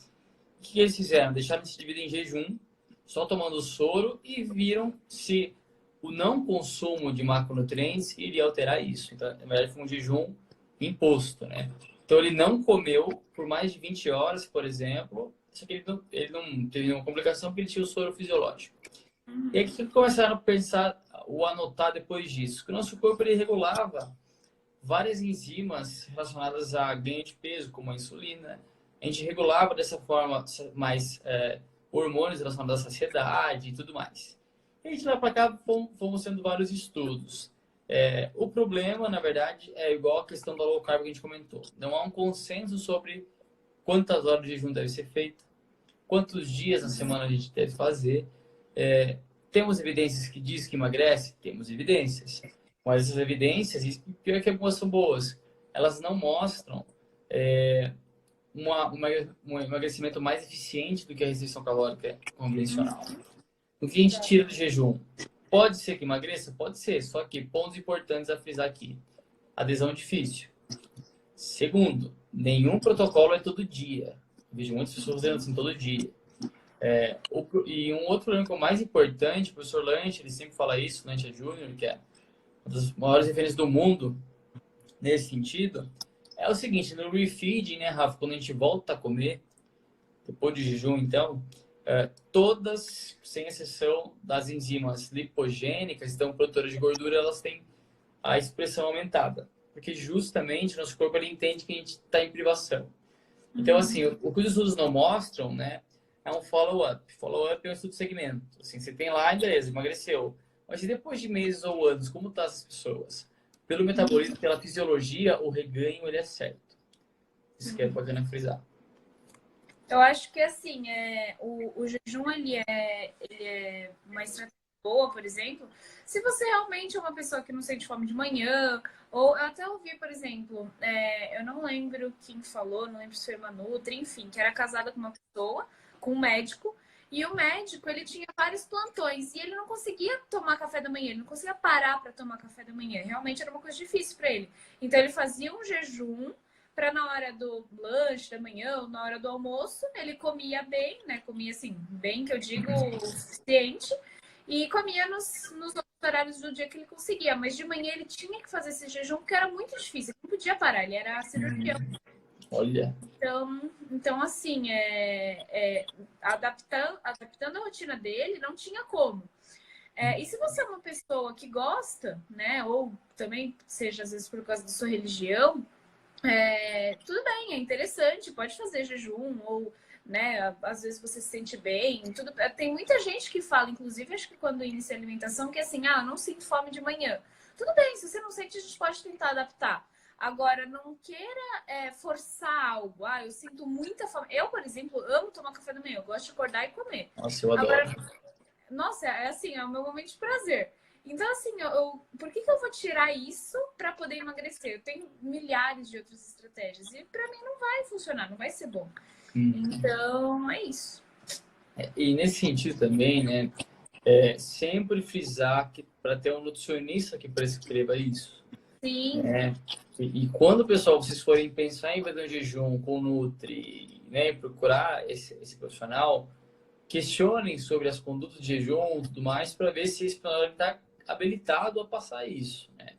O que eles fizeram? Deixaram esse indivíduo em jejum, só tomando soro e viram se o não consumo de macronutrientes iria alterar isso. Então, na verdade, foi um jejum imposto, né? Então, ele não comeu por mais de 20 horas, por exemplo, só que ele não teve nenhuma complicação porque ele tinha o soro fisiológico. E aí, o que começaram a pensar ou anotar depois disso? Que o nosso corpo ele regulava várias enzimas relacionadas a ganho de peso, como a insulina. A gente regulava dessa forma mais hormônios relacionados à saciedade e tudo mais. E a gente lá para cá fomos sendo vários estudos. O problema, na verdade, é igual a questão da low carb que a gente comentou. Não há um consenso sobre quantas horas de jejum deve ser feito, quantos dias na semana a gente deve fazer. Temos evidências que diz que emagrece? Temos evidências. Mas essas evidências, e pior que algumas são boas, elas não mostram um emagrecimento mais eficiente do que a restrição calórica convencional. O que a gente tira do jejum? Pode ser que emagreça? Pode ser. Só que pontos importantes a frisar aqui. Adesão difícil. Segundo, nenhum protocolo é todo dia. Eu vejo muitas pessoas fazendo assim todo dia. E um outro problema que é o mais importante, o professor Lanche, ele sempre fala isso, Lanche Júnior, que é uma das maiores referências do mundo nesse sentido, é o seguinte: no refeeding, né, Rafa, quando a gente volta a comer, depois de jejum, então, todas, sem exceção das enzimas lipogênicas, então produtoras de gordura, elas têm a expressão aumentada, porque justamente nosso corpo ele entende que a gente está em privação. Então, assim, o que os estudos não mostram, né, é um follow-up. Follow-up é um estudo de segmento. Assim, você tem lá, beleza, emagreceu. Mas e depois de meses ou anos, como estão essas pessoas? Pelo metabolismo, pela fisiologia, o reganho ele é certo. Isso que é bacana frisar. Eu acho que assim, o jejum ele é uma estratégia boa, por exemplo, se você realmente é uma pessoa que não sente fome de manhã, ou eu até ouvi, por exemplo, eu não lembro quem falou, não lembro se foi uma Nutri, enfim, que era casada com uma pessoa, com um médico, e o médico ele tinha vários plantões e ele não conseguia tomar café da manhã, ele não conseguia parar para tomar café da manhã, realmente era uma coisa difícil para ele. Então ele fazia um jejum para na hora do lanche da manhã ou na hora do almoço, ele comia bem, né? Comia assim, bem que eu digo o suficiente, e comia nos outros horários do dia que ele conseguia. Mas de manhã ele tinha que fazer esse jejum, porque era muito difícil, ele não podia parar, ele era cirurgião. Olha. Então assim, adaptando a rotina dele, não tinha como. E se você é uma pessoa que gosta, né? Ou também seja, às vezes, por causa da sua religião, tudo bem, é interessante, pode fazer jejum, ou, né, às vezes você se sente bem, tudo. Tem muita gente que fala, inclusive, acho que quando inicia a alimentação, que é assim, eu não sinto fome de manhã. Tudo bem, se você não sente, a gente pode tentar adaptar. Agora, não queira forçar algo. Eu sinto muita fome. Eu, por exemplo, amo tomar café da manhã, eu gosto de acordar e comer. Nossa, eu adoro. Agora, nossa, assim, é o meu momento de prazer. Então, assim, por que eu vou tirar isso para poder emagrecer? Eu tenho milhares de outras estratégias e para mim não vai funcionar, não vai ser bom. Então, é isso. E nesse sentido também, né, sempre frisar que para ter um nutricionista que prescreva isso. Sim. E quando, pessoal, vocês forem pensar em fazer um jejum com Nutri, né, procurar esse profissional, questionem sobre as condutas de jejum e tudo mais para ver se esse profissional está habilitado a passar isso, né?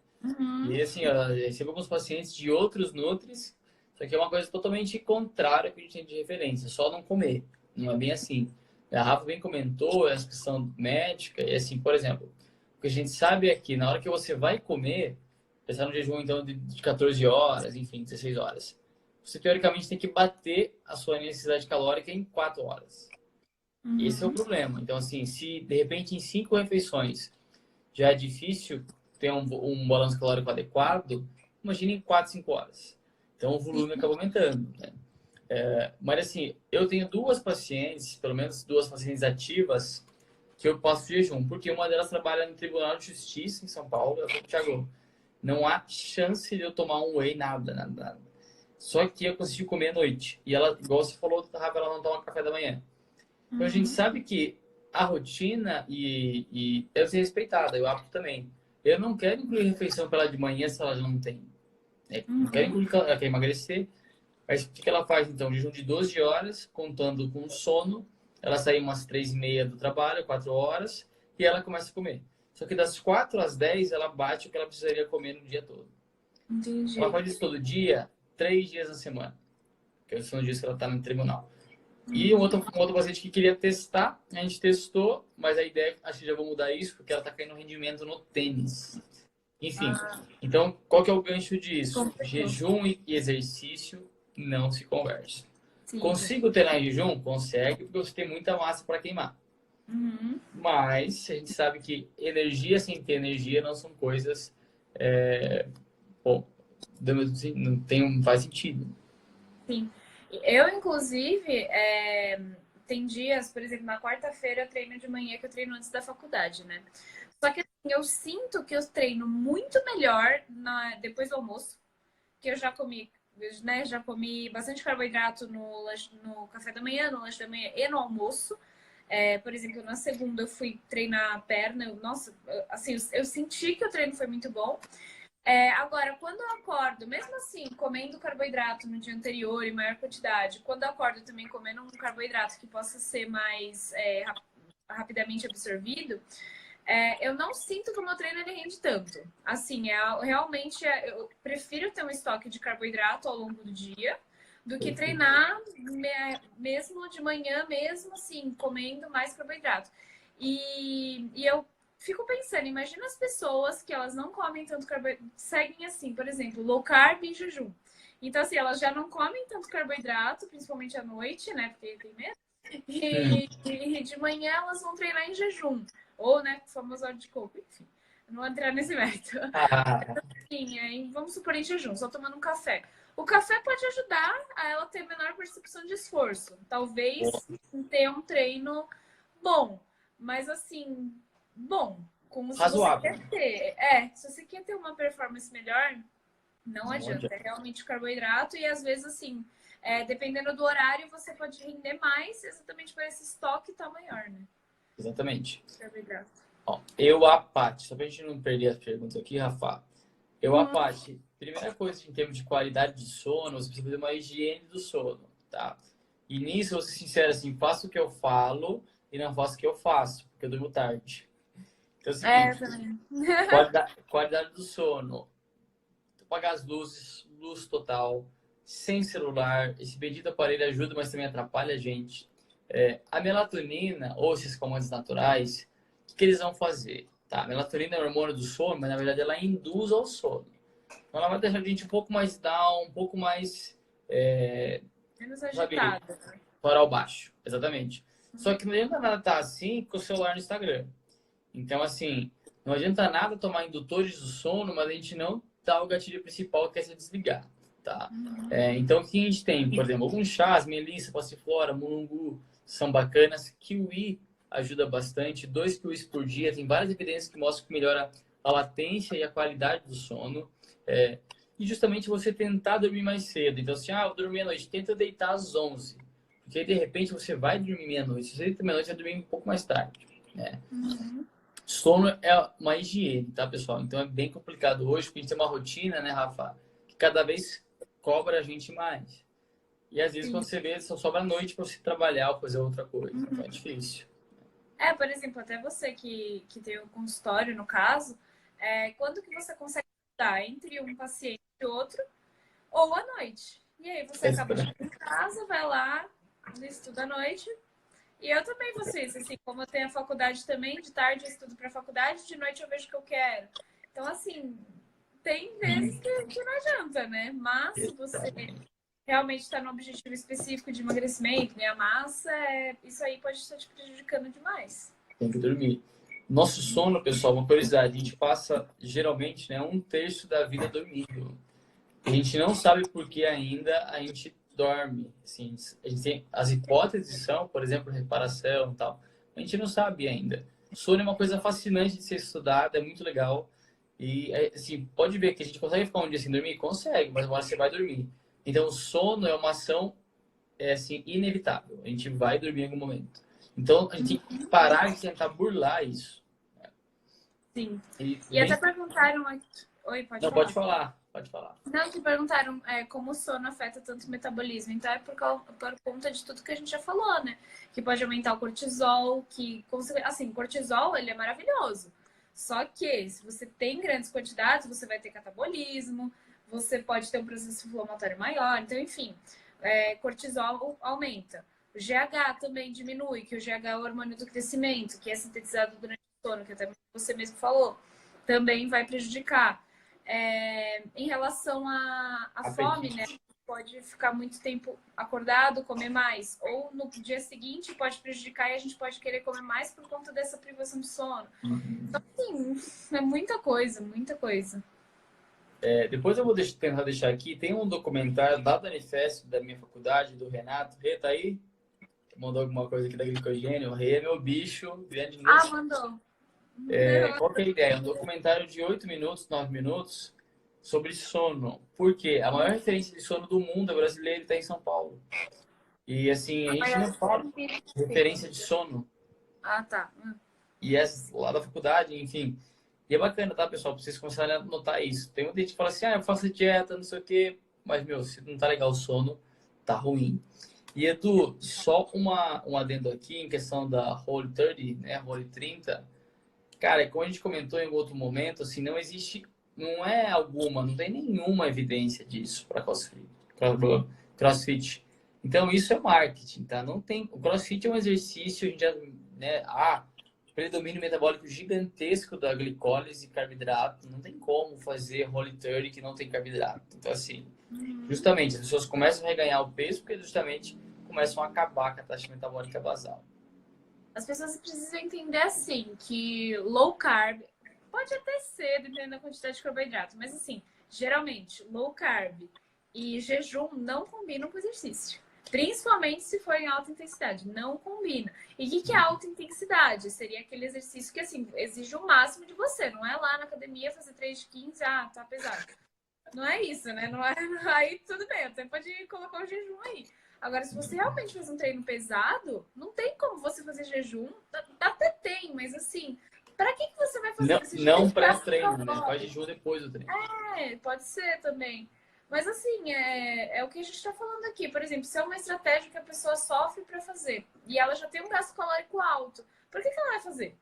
E assim, eu recebo alguns pacientes de outros Nutris, só que é uma coisa totalmente contrária ao que a gente tem de referência, só não comer. Não é bem assim. A Rafa bem comentou essa questão médica, e assim, por exemplo, o que a gente sabe é que na hora que você vai comer, pensar no jejum então de 14 horas, enfim, 16 horas, você teoricamente tem que bater a sua necessidade calórica em 4 horas. Esse é o problema. Então, assim, se de repente em 5 refeições já é difícil ter um balanço calórico adequado, imagina em 4, 5 horas. Então, o volume acaba aumentando, né? Mas, assim, eu tenho 2 pacientes, pelo menos 2 pacientes ativas, que eu passo jejum, porque uma delas trabalha no Tribunal de Justiça em São Paulo. Eu falo, Thiago, não há chance de eu tomar um whey, nada. Só que eu consegui comer à noite. E ela, igual você falou, Rafa, ela não toma café da manhã. Então a gente sabe que a rotina e deve ser respeitada, eu acho também. Eu não quero incluir refeição para ela de manhã se ela já não tem. Não quero incluir que ela quer emagrecer. Mas o que ela faz então? Jejum de 12 horas, contando com sono. Ela sai umas 3h30 do trabalho, 4 horas, e ela começa a comer. Só que das 4 às 10 ela bate o que ela precisaria comer no dia todo. Entendi. Ela faz isso todo dia, 3 dias na semana. Que são os dias que ela está no tribunal. E um outro paciente que queria testar, a gente testou, mas a ideia, acho que já vou mudar isso, porque ela está caindo rendimento no tênis. Enfim, então, qual que é o gancho disso? Jejum e exercício não se conversam. Sim. Consigo treinar em jejum? Consegue, porque você tem muita massa para queimar. Mas a gente sabe que energia sem ter energia não são coisas... Bom, não faz sentido. Sim. Eu, inclusive, tem dias, por exemplo, na quarta-feira eu treino de manhã, que eu treino antes da faculdade, né? Só que assim, eu sinto que eu treino muito melhor depois do almoço, que eu já comi, né? Já comi bastante carboidrato no café da manhã, no lanche da manhã e no almoço. Por exemplo, na segunda eu fui treinar a perna, assim, eu senti que o treino foi muito bom. Agora, quando eu acordo, mesmo assim, comendo carboidrato no dia anterior em maior quantidade, quando eu acordo também comendo um carboidrato que possa ser mais rapidamente absorvido, eu não sinto que o meu treino ele rende tanto. Assim, realmente eu prefiro ter um estoque de carboidrato ao longo do dia do que treinar mesmo de manhã, mesmo assim, comendo mais carboidrato. E eu fico pensando, imagina as pessoas que elas não comem tanto carboidrato, seguem assim, por exemplo, low carb e jejum. Então, assim, elas já não comem tanto carboidrato, principalmente à noite, né? Porque tem medo. E de manhã elas vão treinar em jejum. Ou, né, famoso óleo de coco, enfim. Eu não vou entrar nesse mérito. Sim, vamos supor em jejum, só tomando um café. O café pode ajudar a ela ter menor percepção de esforço. Talvez ter um treino bom. Mas, assim, bom, como se você quer ter. Se você quer ter uma performance melhor, não adianta. É realmente carboidrato e às vezes, assim, dependendo do horário, você pode render mais exatamente para esse estoque estar maior, né? Exatamente. Carboidrato. Ó, a Paty, só pra gente não perder as perguntas aqui, Rafa. A Paty, primeira coisa em termos de qualidade de sono, você precisa fazer uma higiene do sono, tá? E nisso, eu vou ser sincero assim, faço o que eu falo e não faço o que eu faço, porque eu durmo tarde. Então é o seguinte, qualidade do sono, apagar as luzes, luz total, sem celular. Esse bendito aparelho ajuda, mas também atrapalha a gente. A melatonina, ou esses comandos naturais, o que eles vão fazer? Tá? A melatonina é o hormônio do sono, mas na verdade ela induz ao sono. Então ela vai deixar a gente um pouco mais down, um pouco mais... menos agitado. Floral baixo, exatamente. Só que não adianta nada estar assim com o celular no Instagram. Então, assim, não adianta nada tomar indutores do sono, mas a gente não dá o gatilho principal, que é se desligar, tá? Então, o que a gente tem? Por exemplo, alguns chás, melissa, passiflora, mulungu, são bacanas. Kiwi ajuda bastante. 2 kiwis por dia. Tem várias evidências que mostram que melhora a latência e a qualidade do sono. E justamente você tentar dormir mais cedo. Então, assim, eu vou dormir à noite. Tenta deitar às 11. Porque, de repente, você vai dormir meia-noite. Se você deita meia-noite, você vai dormir um pouco mais tarde, né? Sono é uma higiene, tá, pessoal? Então é bem complicado hoje, porque a gente tem uma rotina, né, Rafa, que cada vez cobra a gente mais. E às vezes, quando você vê, só sobra a noite para você trabalhar ou fazer outra coisa. Então é difícil. Por exemplo, até você que tem o consultório, no caso, quando que você consegue estar entre um paciente e outro, ou à noite? E aí você acaba chegando em casa, vai lá, estuda à noite. E eu também vou ser assim, como eu tenho a faculdade também, de tarde eu estudo para a faculdade, de noite eu vejo o que eu quero. Então, assim, tem vezes que não adianta, né? Mas se você realmente está no objetivo específico de emagrecimento, ganhar massa, isso aí pode estar te prejudicando demais. Tem que dormir. Nosso sono, pessoal, uma curiosidade, a gente passa geralmente, né, 1/3 da vida dormindo. A gente não sabe por que ainda a gente dorme. Assim, a gente tem, as hipóteses são, por exemplo, reparação e tal. A gente não sabe ainda. Sono é uma coisa fascinante de ser estudada, é muito legal. E, assim, pode ver que a gente consegue ficar um dia sem dormir? Consegue, mas uma hora você vai dormir. Então, o sono é uma ação assim, inevitável. A gente vai dormir em algum momento. Então, a gente tem que parar de tentar burlar isso. Sim. E Bem... até perguntaram aqui... Oi, pode Não, falar. pode falar. Pode falar. Não, que perguntaram como o sono afeta tanto o metabolismo. Então é por conta de tudo que a gente já falou, né? Que pode aumentar o cortisol, que, assim, cortisol, ele é maravilhoso. Só que, se você tem grandes quantidades, você vai ter catabolismo, você pode ter um processo inflamatório maior. Então, enfim, cortisol aumenta. O GH também diminui, que o GH é o hormônio do crescimento, que é sintetizado durante o sono, que até você mesmo falou. Também vai prejudicar. Em relação à fome, né? Pode ficar muito tempo acordado, comer mais. Ou no dia seguinte pode prejudicar e a gente pode querer comer mais por conta dessa privação de sono. Então, assim, é muita coisa, muita coisa. Depois eu vou tentar deixar aqui. Tem um documentário da Danifest, da minha faculdade, do Renato. Rê, tá aí? Mandou alguma coisa aqui da Glicogênio. O Rê é meu bicho. Grande Ah, mandou. Qual que é a ideia? Um documentário de 8 minutos, 9 minutos, sobre sono. Por quê? A maior referência de sono do mundo é brasileiro e está em São Paulo. E assim, a gente não fala de referência de sono. Ah, tá. E é lá da faculdade, enfim. E é bacana, tá, pessoal? Pra vocês começarem a notar isso. Tem muita gente que fala assim, eu faço dieta, não sei o quê. Mas, meu, se não tá legal o sono, tá ruim. E, Edu, só um adendo aqui em questão da Whole 30, né? Whole 30. Cara, como a gente comentou em outro momento, assim, não existe, não tem nenhuma evidência disso para CrossFit. Então, isso é marketing, tá? Não tem, o CrossFit é um exercício, a gente já, né, predomínio metabólico gigantesco da glicólise e carboidrato, não tem como fazer Whole 30 que não tem carboidrato. Então, assim, justamente, as pessoas começam a reganhar o peso porque justamente começam a acabar com a taxa metabólica basal. As pessoas precisam entender assim, que low carb pode até ser, dependendo da quantidade de carboidrato, mas assim, geralmente, low carb e jejum não combinam com exercício. Principalmente se for em alta intensidade, não combina. E o que é alta intensidade? Seria aquele exercício que, assim, exige o máximo de você. Não é lá na academia fazer 3 de 15, tá pesado. Não é isso, né? Não é... Aí tudo bem, até pode colocar o jejum aí. Agora, se você realmente faz um treino pesado, não tem como você fazer jejum. Até tem, mas assim, para que você vai fazer esse jejum? Não pré-treino, né? Faz jejum depois do treino. Pode ser também. Mas assim, é o que a gente está falando aqui. Por exemplo, se é uma estratégia que a pessoa sofre para fazer e ela já tem um gasto calórico alto, por que ela vai fazer?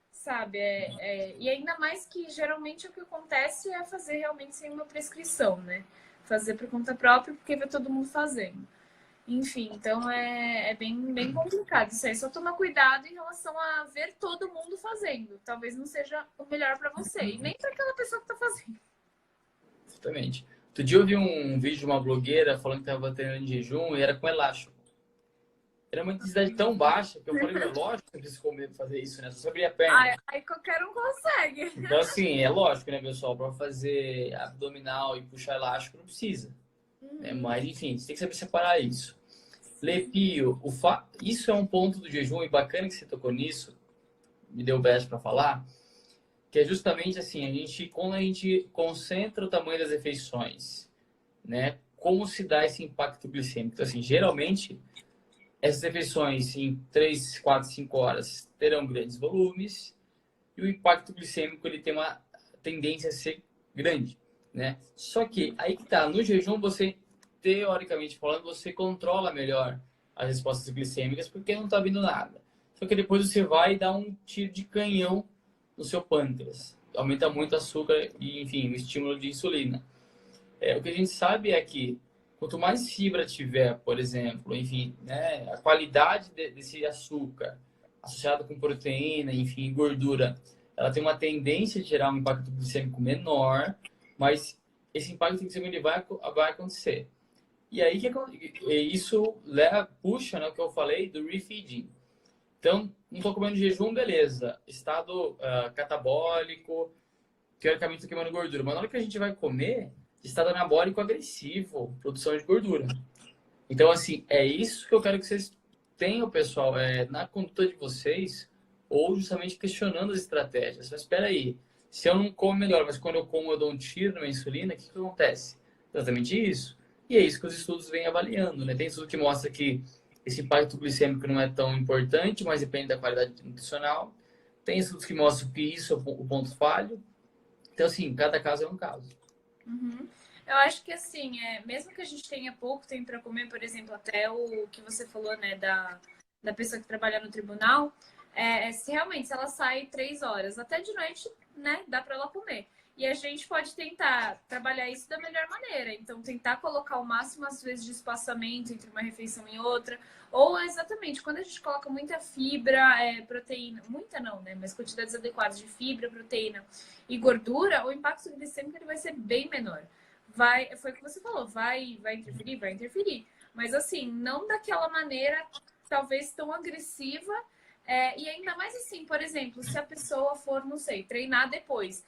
Sabe? E ainda mais que geralmente o que acontece é fazer realmente sem uma prescrição, né? Fazer por conta própria porque vê todo mundo fazendo. Enfim, então é bem complicado isso aí. Só tomar cuidado em relação a ver todo mundo fazendo. Talvez não seja o melhor para você e nem para aquela pessoa que está fazendo. Exatamente. Outro dia eu vi um vídeo de uma blogueira falando que estava treinando em jejum e era com elástico. Era uma intensidade tão baixa que eu falei, é lógico que eu preciso comer pra fazer isso, né? Só abrir a perna. Aí qualquer um consegue. Então, assim, é lógico, né, pessoal? Para fazer abdominal e puxar elástico não precisa. Né? Mas, enfim, você tem que saber separar isso. Lepio, isso é um ponto do jejum e bacana que você tocou nisso, me deu o best para falar, que é justamente assim, quando a gente concentra o tamanho das refeições, né? Como se dá esse impacto glicêmico? Então, assim, geralmente, essas refeições em 3, 4, 5 horas terão grandes volumes e o impacto glicêmico ele tem uma tendência a ser grande, né? Só que aí que tá, no jejum você, teoricamente falando, você controla melhor as respostas glicêmicas porque não tá vindo nada. Só que depois você vai dar um tiro de canhão no seu pâncreas. Aumenta muito o açúcar e, enfim, o estímulo de insulina. O que a gente sabe é que quanto mais fibra tiver, por exemplo, enfim, né, a qualidade desse açúcar associado com proteína, enfim, gordura, ela tem uma tendência de gerar um impacto glicêmico menor, mas esse impacto glicêmico ele vai acontecer. E aí isso puxa, né, o que eu falei do refeeding. Então, não estou comendo jejum, beleza. Estado catabólico, teoricamente estou queimando gordura. Mas na hora que a gente vai comer, estado anabólico agressivo, produção de gordura. Então, assim, é isso que eu quero que vocês tenham, pessoal, na conduta de vocês, ou justamente questionando as estratégias. Mas espera aí, se eu não como melhor, mas quando eu como eu dou um tiro na minha insulina, o que acontece? Exatamente isso. E é isso que os estudos vêm avaliando, né? Tem estudo que mostra que esse impacto glicêmico não é tão importante, mas depende da qualidade nutricional. Tem estudos que mostram que isso é o ponto falho. Então, assim, cada caso é um caso. Uhum. Eu acho que assim, mesmo que a gente tenha pouco tempo para comer, por exemplo, até o que você falou, né, da pessoa que trabalha no tribunal, se realmente se ela sai 3 horas, até de noite, né, dá para ela comer. E a gente pode tentar trabalhar isso da melhor maneira. Então, tentar colocar o máximo, às vezes, de espaçamento entre uma refeição e outra. Ou, exatamente, quando a gente coloca muita fibra, proteína, muita não, né? Mas quantidades adequadas de fibra, proteína e gordura, o impacto glicêmico ele vai ser bem menor. Foi o que você falou, vai interferir? Vai interferir. Mas, assim, não daquela maneira, talvez tão agressiva. E ainda mais assim, por exemplo, se a pessoa for, não sei, treinar depois.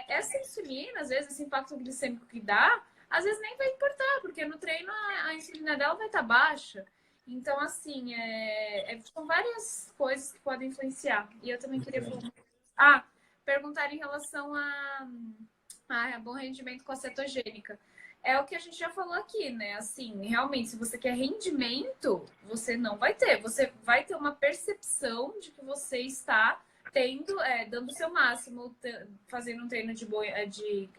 Essa insulina, às vezes, esse impacto glicêmico que dá, às vezes nem vai importar, porque no treino a insulina dela vai estar baixa. Então, assim, são várias coisas que podem influenciar. E eu também queria perguntar em relação a bom rendimento com a cetogênica. É o que a gente já falou aqui, né? Assim, realmente, se você quer rendimento, você não vai ter. Você vai ter uma percepção de que você está tendo, dando o seu máximo, fazendo um treino de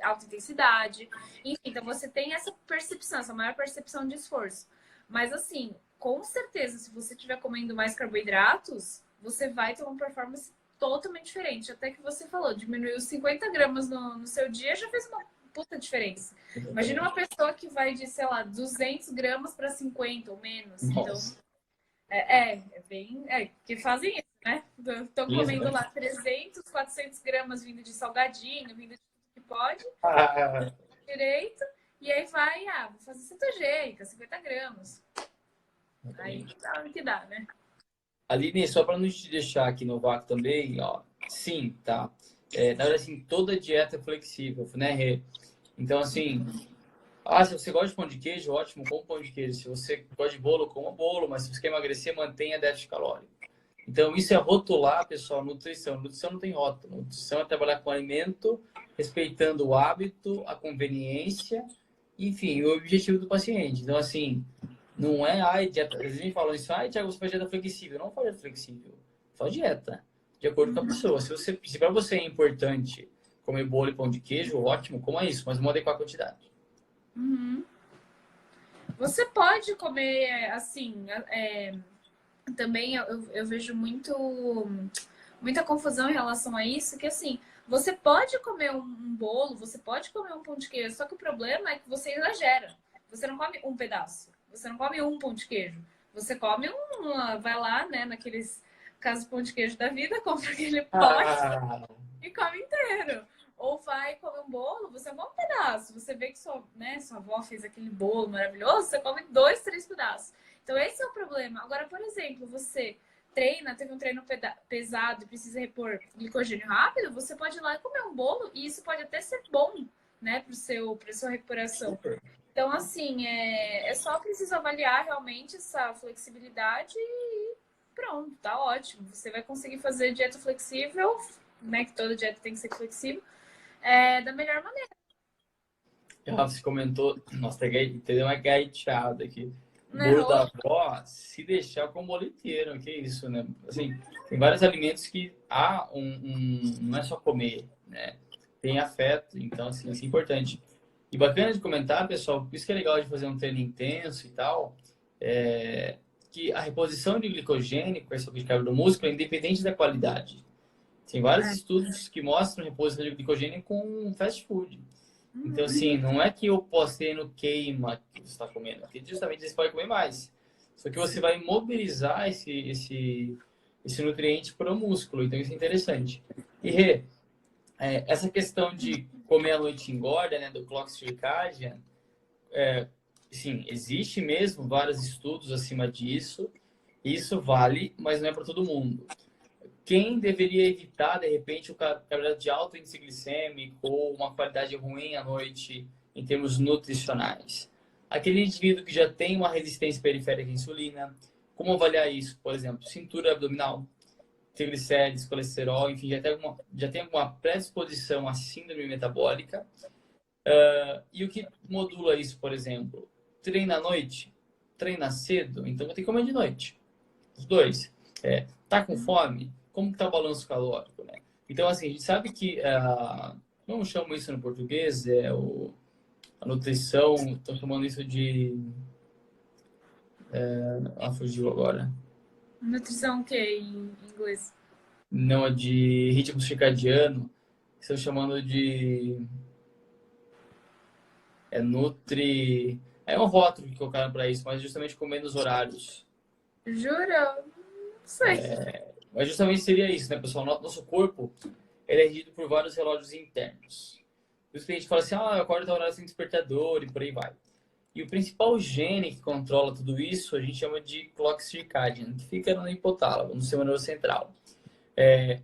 alta intensidade. Enfim, então você tem essa percepção, essa maior percepção de esforço. Mas assim, com certeza, se você estiver comendo mais carboidratos, você vai ter uma performance totalmente diferente. Até que você falou, diminuiu 50 gramas no seu dia, já fez uma puta diferença. Imagina uma pessoa que vai de, sei lá, 200 gramas para 50 ou menos. Nossa. Então, bem... que fazem isso, né? Estão Isso, comendo né? lá 300, 400 gramas vindo de salgadinho, vindo de tudo que pode, Ah, direito, e aí vai, vou fazer cetogênica, 50 gramas. Aí dá o que dá, né? Aline, só para não te deixar aqui no vácuo também, ó, sim, tá? Na verdade, assim, toda dieta é flexível, né, Rê? Então, assim, se você gosta de pão de queijo, ótimo, coma pão de queijo. Se você gosta de bolo, coma bolo, mas se você quer emagrecer, mantenha déficit calórico. Então, isso é rotular, pessoal, nutrição. Nutrição não tem rótulo. Nutrição é trabalhar com alimento, respeitando o hábito, a conveniência, enfim, o objetivo do paciente. Então, assim, não é, dieta. Às vezes a gente fala isso, Thiago, você faz dieta flexível. Não faz dieta flexível. Faz dieta, de acordo com a pessoa. Se para você é importante comer bolo e pão de queijo, ótimo, coma isso, mas não adequar a quantidade. Uhum. Você pode comer, assim, também eu vejo muita confusão em relação a isso, que assim, você pode comer um bolo, você pode comer um pão de queijo, só que o problema é que você exagera. Você não come um pedaço, você não come um pão de queijo. Você come vai lá, né, naqueles casos pão de queijo da vida, compra aquele pote e come inteiro. Ou vai comer um bolo, você come um pedaço. Você vê que sua avó fez aquele bolo maravilhoso, você come 2, 3 pedaços. Então, esse é o problema. Agora, por exemplo, você teve um treino pesado e precisa repor glicogênio rápido, você pode ir lá e comer um bolo, e isso pode até ser bom, né, para sua recuperação. Super. Então, assim, só preciso avaliar realmente essa flexibilidade e pronto, tá ótimo. Você vai conseguir fazer dieta flexível, né, que toda dieta tem que ser flexível, da melhor maneira. Você comentou, nossa, teve uma gaiteada aqui. O Né, bolo da avó, se deixar com o bolo inteiro, que isso, né? Assim, tem vários alimentos que não é só comer, né? Tem afeto, então, assim, isso é importante. E bacana de comentar, pessoal, por isso que é legal de fazer um treino intenso e tal, que a reposição de glicogênio com essa de carga do músculo é independente da qualidade. Tem vários estudos que mostram reposição de glicogênio com fast food. Então, assim, não é que o pós-treino queima que você está comendo, porque justamente você pode comer mais. Só que você vai mobilizar esse nutriente para o músculo, então isso é interessante. E, Rê, essa questão de comer à noite engorda, né, do clock circadian, sim, existe mesmo vários estudos acima disso, isso vale, mas não é para todo mundo. Quem deveria evitar, de repente, o carboidrato de alto índice glicêmico ou uma qualidade ruim à noite em termos nutricionais? Aquele indivíduo que já tem uma resistência periférica à insulina, como avaliar isso? Por exemplo, cintura abdominal, triglicérides, colesterol, enfim, já tem alguma predisposição à síndrome metabólica. E o que modula isso, por exemplo? treina à noite, treina cedo, então vai ter que comer de noite. Os dois. Tá com fome? Como que tá o balanço calórico, né? Então, assim, a gente sabe que, como chamam isso no português, a nutrição, estão chamando isso de... fugiu agora. Nutrição o quê em inglês? Não, é de ritmo circadiano, estão chamando de... Nutri... É um rótulo que colocaram para isso, mas justamente com menos horários. Jura? Não sei. Mas justamente seria isso, né, pessoal? Nosso corpo, ele é regido por vários relógios internos. Por isso que a gente fala assim, eu acordo tal horário sem despertador e por aí vai. E o principal gene que controla tudo isso, a gente chama de clock circadian, que fica no hipotálamo, no sistema nervoso central.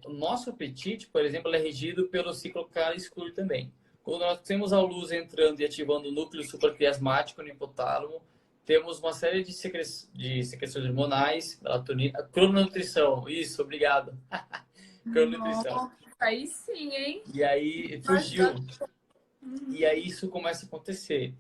O nosso apetite, por exemplo, é regido pelo ciclo escuro também. Quando nós temos a luz entrando e ativando o núcleo supraquiasmático no hipotálamo, temos uma série de secreções hormonais, melatonina, crononutrição. Isso, obrigado. Crononutrição. Nossa, aí sim, hein? E aí fugiu. E aí isso começa a acontecer.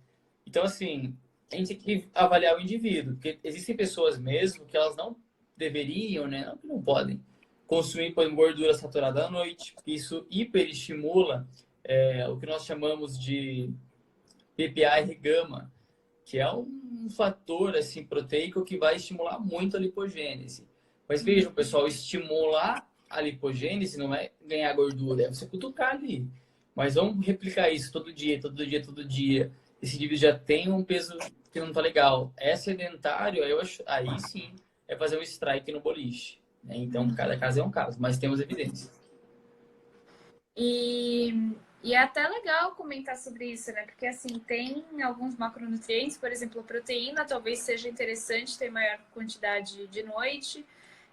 Então, assim, a gente tem que avaliar o indivíduo, porque existem pessoas mesmo que elas não deveriam, né? Não que não podem consumir, por exemplo, gordura saturada à noite, porque isso hiperestimula o que nós chamamos de PPAR-gama, que é um fator assim, proteico que vai estimular muito a lipogênese. Mas vejam, pessoal, estimular a lipogênese não é ganhar gordura, é você cutucar ali. Mas vamos replicar isso todo dia, todo dia, todo dia. Esse indivíduo já tem um peso que não tá legal. É sedentário, aí sim é fazer um strike no boliche, né? Então, cada caso é um caso, mas temos evidências. E é até legal comentar sobre isso, né? Porque, assim, tem alguns macronutrientes, por exemplo, a proteína talvez seja interessante ter maior quantidade de noite.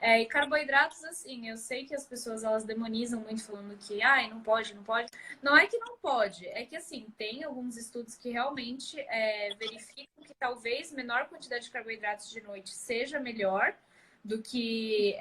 E carboidratos, assim, eu sei que as pessoas, elas demonizam muito falando que, não pode, não pode. Não é que não pode, é que, assim, tem alguns estudos que realmente verificam que talvez menor quantidade de carboidratos de noite seja melhor do que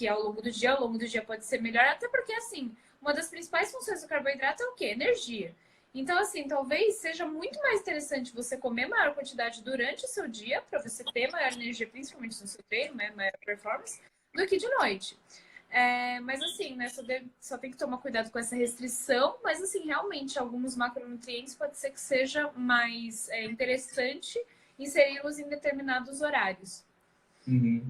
ao longo do dia. Ao longo do dia pode ser melhor, até porque, assim, uma das principais funções do carboidrato é o quê? Energia. Então, assim, talvez seja muito mais interessante você comer maior quantidade durante o seu dia, para você ter maior energia, principalmente no seu treino, né? Maior performance, do que de noite. Mas, assim, né? Só tem que tomar cuidado com essa restrição. Mas, assim, realmente, alguns macronutrientes pode ser que seja mais interessante inseri-los em determinados horários. Uhum.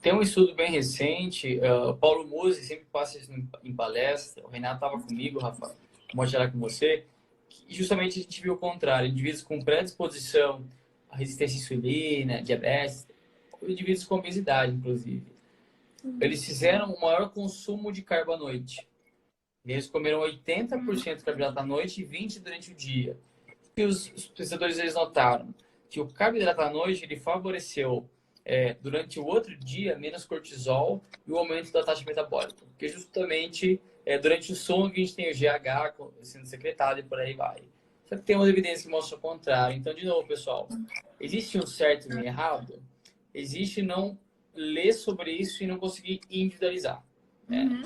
Tem um estudo bem recente, Paulo Musi sempre passa isso em palestra, o Renato estava comigo, Rafa, vou mostrar com você, que justamente a gente viu o contrário, indivíduos com predisposição à resistência à insulina, diabetes, indivíduos com obesidade, inclusive. Eles fizeram o maior consumo de carbo à noite. Eles comeram 80% de carboidrato à noite e 20% durante o dia. E os pesquisadores eles notaram que o carboidrato à noite ele favoreceu durante o outro dia menos cortisol e o aumento da taxa metabólica, porque justamente durante o sono que a gente tem o GH sendo secretado e por aí vai. Só que tem uma evidência que mostra o contrário. Então, de novo, pessoal, existe um certo e um errado, existe não ler sobre isso e não conseguir individualizar, né?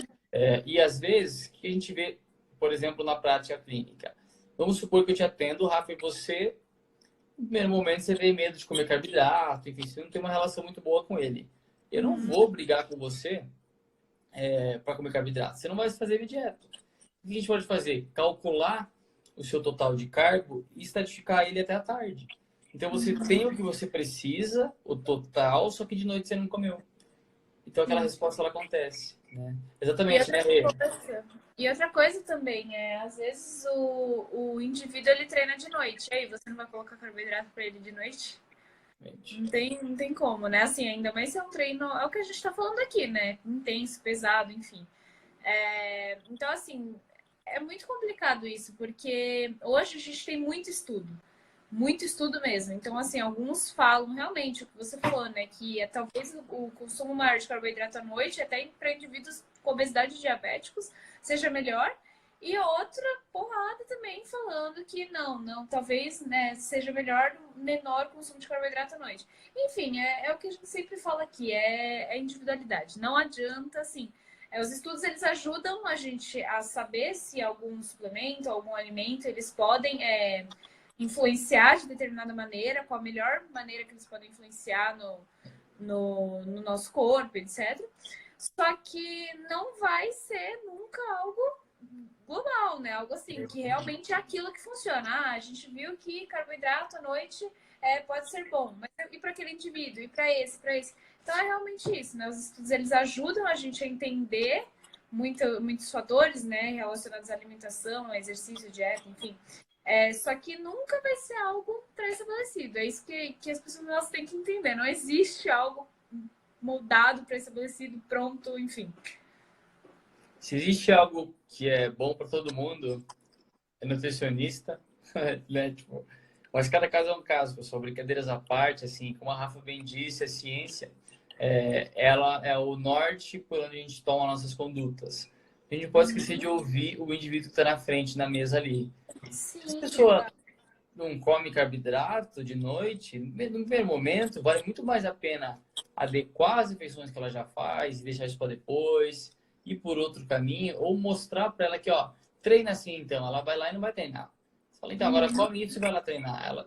E às vezes, o que a gente vê, por exemplo, na prática clínica? Vamos supor que eu te atendo, Rafa, e você, no primeiro momento, você vê medo de comer carboidrato, enfim, você não tem uma relação muito boa com ele. Eu não vou brigar com você para comer carboidrato. Você não vai fazer dieta. O que a gente pode fazer? Calcular o seu total de carbo e estatificar ele até a tarde. Então, você tem o que você precisa, o total, só que de noite você não comeu. Então, aquela resposta ela acontece, né? Exatamente, né? E outra coisa também às vezes o indivíduo ele treina de noite. E aí, você não vai colocar carboidrato para ele de noite? Não tem como, né? Assim, ainda mais se é um treino, é o que a gente tá falando aqui, né? Intenso, pesado, enfim. Então, assim, é muito complicado isso, porque hoje a gente tem muito estudo mesmo. Então, assim, alguns falam realmente o que você falou, né? Que talvez o consumo maior de carboidrato à noite, até para indivíduos com obesidade e diabéticos, seja melhor. E outra porrada também falando que não, talvez, né, seja melhor menor consumo de carboidrato à noite. Enfim, é o que a gente sempre fala aqui, é individualidade. Não adianta, assim, os estudos, eles ajudam a gente a saber se algum suplemento, algum alimento, eles podem influenciar de determinada maneira, qual a melhor maneira que eles podem influenciar no nosso corpo, etc. Só que não vai ser nunca algo global, né? Algo assim, que realmente é aquilo que funciona. Ah, a gente viu que carboidrato à noite pode ser bom, mas e para aquele indivíduo? E para esse, para esse? Então é realmente isso, né? Os estudos, eles ajudam a gente a entender muitos fatores, né? Relacionados à alimentação, exercício, dieta, enfim. Só que nunca vai ser algo pré-estabelecido. É isso que as pessoas elas têm que entender. Não existe algo moldado, pré-estabelecido, pronto, enfim. Se existe algo que é bom para todo mundo, é nutricionista, né? Tipo, mas cada caso é um caso, pessoal. Brincadeiras à parte, assim, como a Rafa bem disse, a ciência, ela é o norte por onde a gente toma nossas condutas. A gente não pode esquecer de ouvir o indivíduo que está na frente, na mesa ali. Se a Sim, pessoa não come carboidrato de noite, no primeiro momento, vale muito mais a pena adequar as refeições que ela já faz e deixar isso para depois, ir por outro caminho, ou mostrar para ela que, ó, treina assim, então. Ela vai lá e não vai treinar. Você fala, então, agora come isso e vai lá treinar. A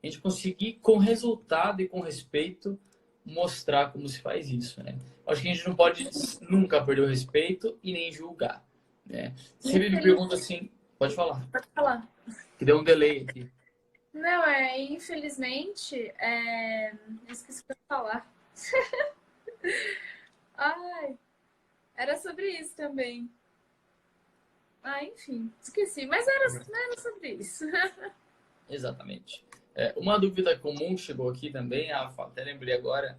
gente conseguir, com resultado e com respeito, mostrar como se faz isso, né? Acho que a gente não pode nunca perder o respeito e nem julgar, né? Sempre me pergunta assim, pode falar, pode falar. que deu um delay aqui. Não, infelizmente, esqueci o que eu ia falar. Ai, era sobre isso também. Ah, enfim, esqueci. Mas era sobre isso. Exatamente. Uma dúvida comum chegou aqui também, até lembrei agora,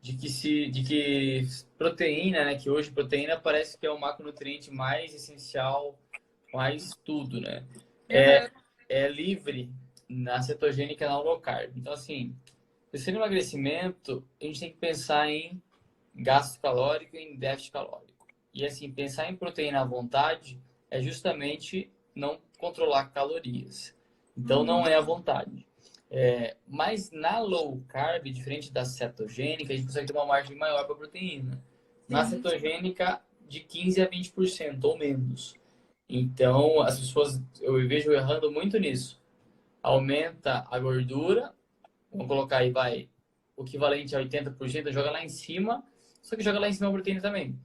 de que proteína, né? Que hoje proteína parece que é o macronutriente mais essencial, mais tudo, né? É livre na cetogênica e na low carb. Então, assim, pensando em emagrecimento, a gente tem que pensar em gasto calórico e em déficit calórico. E, assim, pensar em proteína à vontade é justamente não controlar calorias. Então, não é à vontade. Mas na low carb, diferente da cetogênica, a gente consegue ter uma margem maior para proteína. Na cetogênica, de 15% a 20% ou menos. Então, as pessoas, eu vejo errando muito nisso. Aumenta a gordura, vamos colocar aí, vai, o equivalente a 80%, joga lá em cima, só que joga lá em cima a proteína também.